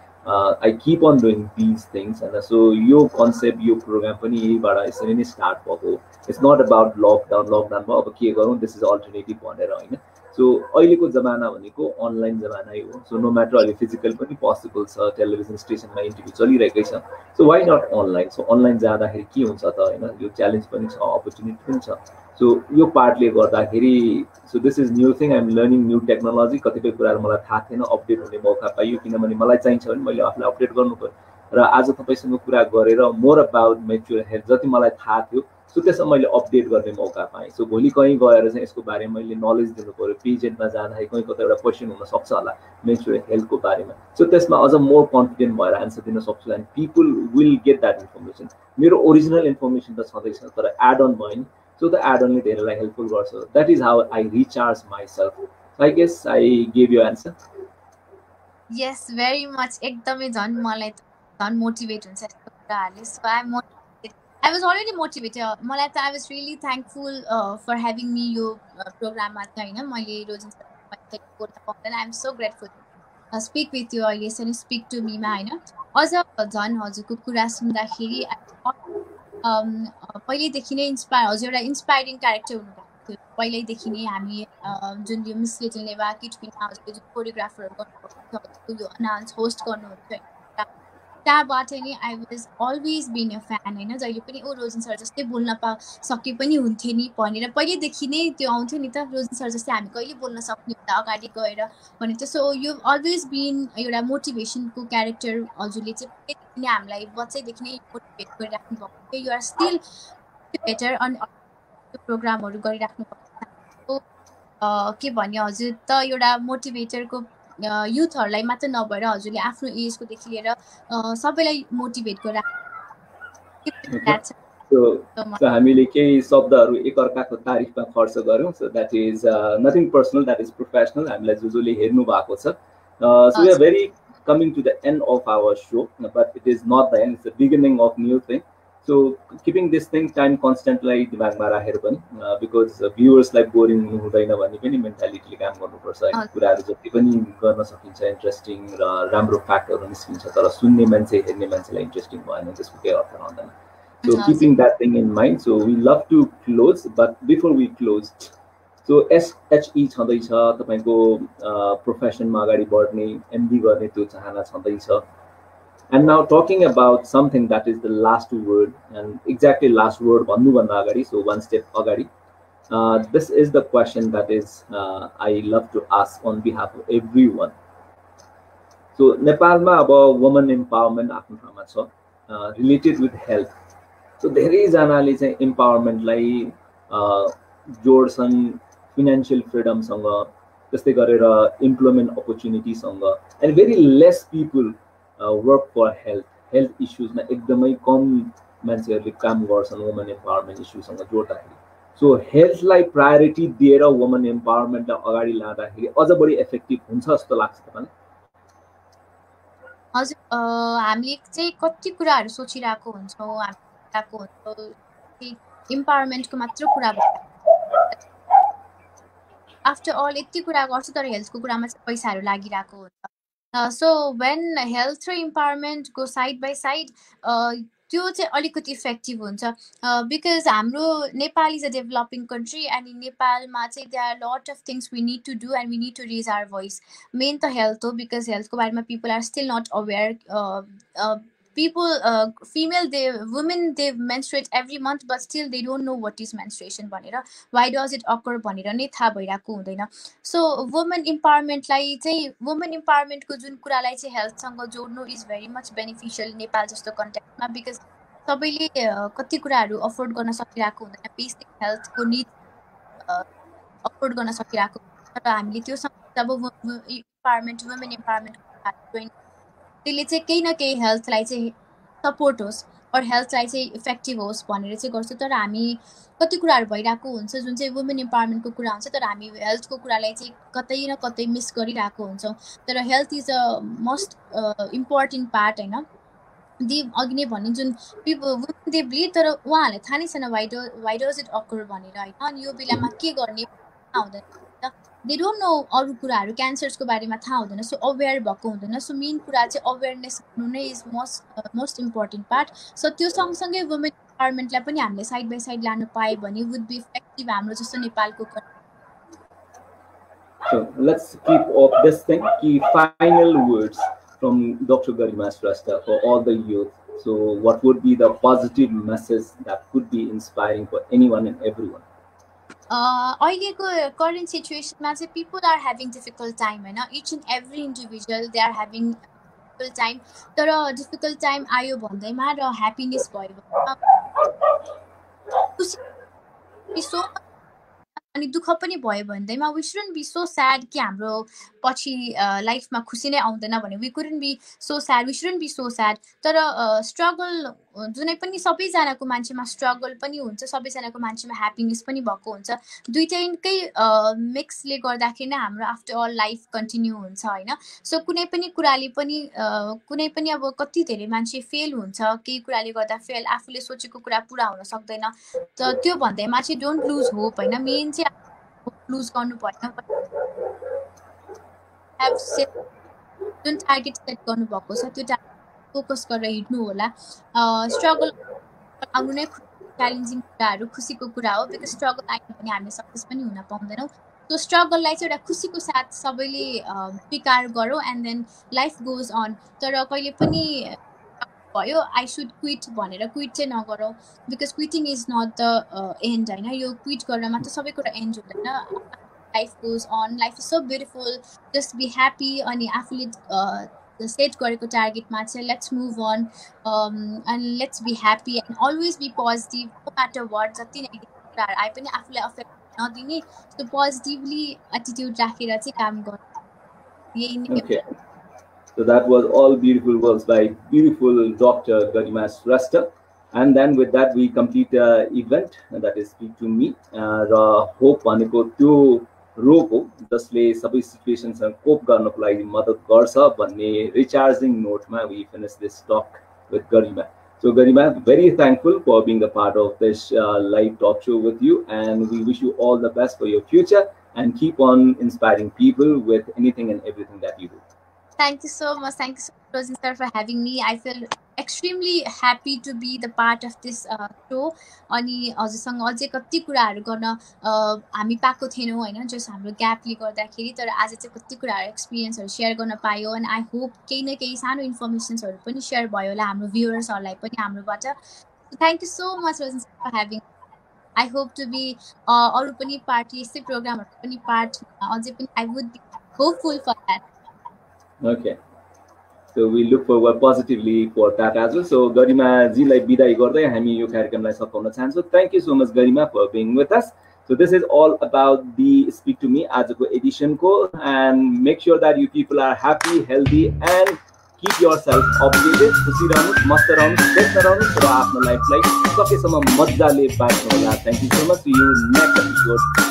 I keep on doing these things and so यो concept यो program पनि यहीबाट यसरी नै start भएको. It's not about lockdown मा अब के गरौँ this is alternative भनेर हैन. So अहिलेको जमाना भनेको अनलाइन जमानै हो. So no matter अहिले फिजिकल पनि पोसिबल छ टेलिभिजन स्टेसनमा इन्टरभ्यु चलिरहेकै छ. So why not online? So online जाँदाखेरि के हुन्छ त हैन यो च्यालेन्ज पनि छ अपर्च्युनिटी पनि छ. So यो पार्टले गर्दाखेरि so this is new thing I'm learning new technology. कतिपय कुराहरु मलाई थाहा थिएन अपडेट हुने मौका पाइयो किनभने मलाई चाहिन्छ भने मैले आफूलाई अपडेट गर्नु पर्यो. र आज तपाईसँग कुरा गरेर मोर अबाउट म्याच्युर हेल्थ जति मलाई थाहा थियो सो त्यसमा मैले अपडेट गर्ने मौका पाएँ. सो भोलि कहीँ गएर चाहिँ यसको बारेमा मैले नलेज दिनु पर्यो पेजेन्टमा जाँदाखेरि कहीँ कतै एउटा क्वेसन हुन सक्छ होला म्याच्युर हेल्थको बारेमा. सो त्यसमा अझ मोर कन्फिडेन्ट भएर आन्सर दिन सक्छु and people will get that information. मेरो ओरिजिनल इन्फर्मेसन त छँदैछ तर एड अन भयो नि. सो द एड अनले धेरैलाई हेल्पफुल गर्छ. That is how I recharge myself. I guess I give you answer. Yes very much. एकदमै झन् मलाई झन् मोटिभेट हुन्छ यस्तो कुराहरूले. So I was already motivated. मलाई त I was really thankful for having me यो प्रोग्राममा चाहिँ हैन मैले Rojan sir I am so grateful. Speak with you अहिले यसरी स्पिक टु मीमा होइन अझ झन् हजुरको कुरा सुन्दाखेरि पहिल्यैदेखि नै हजुर एउटा इन्सपायरिङ क्यारेक्टर हुनुभएको थियो पहिल्यैदेखि नै हामी जुन यो मिस लिटल नेभा किटपिना हजुरले जुन कोरियोग्राफरहरू गर्नुभएको थियो हजुरको यो अनाउन्स होस्ट गर्नुहुन्छ त्यहाँबाट नै I was always been a fan होइन जहिले पनि रोजन सर जस्तै बोल्न सके पनि हुन्थ्यो नि भनेर पहिल्यैदेखि नै त्यो आउँथ्यो नि त रोजन सर जस्तै हामी कहिले बोल्न सक्ने त अगाडि गएर भने त्यो सो यो अलवेज बिन एउटा मोटिभेसनको क्यारेक्टर हजुरले चाहिँ पहिल्यैदेखि नै हामीलाई बच्चैदेखि नै मोटिभेट गरिराख्नु भएको थियो यु आर स्टिल बेटर अनि प्रोग्रामहरू गरिराख्नु भएको के भन्यो हजुर त एउटा मोटिभेटरको युथहरूलाई मात्र नभएर हजुरले आफ्नो एजकोदेखि लिएर सबैलाई मोटिभेट गरिराख्नु So हामीले केही शब्दहरू एकअर्काको तारिफमा खर्च गऱ्यौँ so that is nothing personal that is professional हामीलाई जसले हेर्नु भएको छ so we are very coming to the end of our show but it is not the end it's the beginning of new thing so keeping this thing time constantly दिमागमा राखेर पनि because viewers like boring हुँदैन भन्ने पनि मेन्टालिटीले काम गर्नुपर्छ हैन कुराहरू जति पनि गर्न सकिन्छ इन्ट्रेस्टिङ र राम्रो फ्याक्टहरू निस्किन्छ तर सुन्ने मान्छे हेर्ने मान्छेलाई इन्ट्रेस्टिङ भएन त्यसको केही अर्थ रहँदैन so keeping that thing in mind so we love to close but before we close so SHE छँदैछ तपाईको प्रोफेसनमा अगाडि बढ्ने एमडी गर्ने त्यो चाहना छँदैछ and now talking about something that is the last word and exactly last word भन्नु भन्दा अगाडि so one step अगाडि this is the question that is I love to ask on behalf of everyone so नेपालमा अब women empowerment आफ्नो ठाउँमा छ related with health so धेरैजनाले चाहिँ empowermentलाई जोड्छन् financial freedom सँग त्यस्तै गरेर employment opportunity सँग and very less people work for health issues मा एकदमै कम मान्छेहरूले काम गर्छन् women empowerment issue सँग जोड्दाखेरि so health लाई प्रायोरिटी दिएर women empowerment लाई अगाडि लाँदाखेरि अझ बढी इफेक्टिभ हुन्छ जस्तो लाग्छ तपाईलाई हजुर हामीले चाहिँ कति कुराहरू सोचिरहेको हुन्छौँ इम्पावरमेन्टको मात्र कुरा आफ्टर अल यति कुरा गर्छु तर हेल्थको कुरामा चाहिँ पैसाहरू लागिरहेको हुन्छ सो व्हेन हेल्थ र empowerment go side by side त्यो चाहिँ अलिकति इफेक्टिभ हुन्छ बिकज हाम्रो Nepal is a developing country and नेपालमा चाहिँ they are lot of things we need to do and we need to raise our voice main त health हो बिकज हेल्थको बारेमा people are still not aware people female women they menstruate every month but still they don't know what is menstruation bhanera why does it occur bhanera नै थाहा भइराको हुँदैन so women इम्पावरमेन्टलाई चाहिँ women इम्पावरमेन्टको जुन कुरालाई चाहिँ हेल्थसँग जोड्नु is very much beneficial Nepal जस्तो कन्टेक्स्टमा because सबैले कति कुराहरू अफोर्ड गर्न सकिरहेको हुँदैन बेसिक हेल्थको निड अफोर्ड गर्न सकिरहेको तर हामीले त्यो जब इम्पावरमेन्ट वुमेन इम्पावरमेन्ट त्यसले चाहिँ केही न केही हेल्थलाई चाहिँ सपोर्ट होस् और हेल्थलाई चाहिँ इफेक्टिभ होस् भनेर चाहिँ गर्छु तर हामी कति कुराहरू भइरहेको हुन्छ जुन चाहिँ वुमेन इम्पावरमेन्टको कुरा हुन्छ तर हामी हेल्थको कुरालाई चाहिँ कतै न कतै मिस गरिरहेको हुन्छौँ तर health is a most important part होइन दि अघि नै भन्ने जुन वुमेन दे ब्लिड तर उहाँहरूलाई थाहा नै छैन वाइ डज इट अकर भनेर होइन अनि यो बेलामा के गर्ने हुँदैन दे डोन्ट नो अरू कुराहरू क्यान्सर्सको बारेमा थाहा हुँदैन सो अवेर भएको हुँदैन सो मेन कुरा चाहिँ अवेरनेस गर्नु नै is most important part so त्यो सँगसँगै वुमेन इम्पावरमेन्टलाई पनि हामीले साइड बाई साइड लानु पाए भने वुड बी इफेक्टिभ हाम्रो जस्तो नेपालको So let's keep up this thing. Key final words from Dr. Garima Shrestha for all the youth. So what would be the positive message that could be inspiring for anyone and everyone? अहिलेको current सिचुएसनमा चाहिँ people are having difficult time होइन each and every individual they are having difficult time तर difficult time आयो भन्दैमा र happiness भयो खुसी सो अनि दुःख पनि भयो भन्दैमा we shouldn't be so sad कि हाम्रो पछि लाइफमा खुसी नै आउँदैन भने we couldn't be so sad we shouldn't be so sad तर स्ट्रगल जुनै पनि सबैजनाको मान्छेमा स्ट्रगल पनि हुन्छ सबैजनाको मान्छेमा ह्याप्पिनेस पनि भएको हुन्छ दुइटैकै मिक्सले गर्दाखेरि नै हाम्रो आफ्टर अल लाइफ कन्टिन्यू हुन्छ होइन सो कुनै पनि कुराले पनि कुनै पनि अब कति धेरै मान्छे फेल हुन्छ केही कुराले गर्दा फेल आफूले सोचेको कुरा पुरा हुन सक्दैन त त्यो भन्दैमा चाहिँ डोन्ट लुज होप होइन मेन चाहिँ लुज गर्नु भएन जुन टार्गेट सेट गर्नुभएको छ त्यो टार्गेट फोकस गरेर हिँड्नु होला। स्ट्रगल आउनु नै च्यालेन्जिङ कुराहरू खुसीको कुरा हो, बिकज स्ट्रगल आएन भने हामीले सक्सेस पनि हुन पाउँदैनौँ। सो स्ट्रगललाई चाहिँ एउटा खुसीको साथ सबैले स्वीकार गरौँ and then life goes on. तर कहिले पनि भयो आई सुड क्विट भनेर क्विट चाहिँ नगरौँ, because quitting is not the end होइन। यो क्विट गरेर मात्र सबै कुरा एन्ड हुँदैन। Life goes on, life is so beautiful, just be happy. अनि आफूले सेट गरेको टार्गेटमा चाहिँ let's move on and let's be happy and always be positive. No matter what, जति नेगेटिभ कुराहरू आए पनि आफूलाई अफेक्ट नदिने, सो पोजिटिभली एटिट्युड राखेर चाहिँ काम गर्नु, यही नै। So that was all beautiful words by beautiful Dr. Garima Shrestha. And then with that we complete the event, that is Speak to Me. Hope भनेको त्यो रोग हो जसले सबै सिचुएसन्ससँग कोप गर्नको लागि मद्दत गर्छ भन्ने recharging नोटमा we finish this talk with Garima. So Garima, very thankful for being a part of this live talk show with you, and we wish you all the best for your future and keep on inspiring people with anything and everything that you do. Thank you so much. Thank you so much, Rosin sir, for having me. I feel extremely happy to be the part of this show. अनि हजुरसँग अझै कति कुराहरू गर्न हामी पाएको थिएनौँ होइन, जस हाम्रो ग्यापले गर्दाखेरि। तर आज चाहिँ कति कुराहरू एक्सपिरियन्सहरू सेयर गर्न पायो। अनि आई होप केही न केही सानो इन्फर्मेसन्सहरू पनि सेयर भयो होला हाम्रो भ्युवर्सहरूलाई पनि हाम्रोबाट। Thank you so much Rojin sir for having. I hope to be अरू पनि पार्ट, यस्तै प्रोग्रामहरू पनि पार्ट अझै पनि I would be hopeful for that. Okay, so we look forward positively for that as well. So Garima ji lai bidai गर्दै हामी यो कार्यक्रमलाई सकाउन चाहन्छौँ। Thank you so much Garima for being with us. So this is all about the Speak to Me आजको Edison को, and make sure that you people are happy, healthy and keep yourself updated. खुसी रहनुहोस्, मस्त रहनुहोस्, व्यस्त रहनुहोस् र आफ्नो लाइफलाई सकेसम्म मजाले बाँच्नु होला। Thank you so much. See you next episode.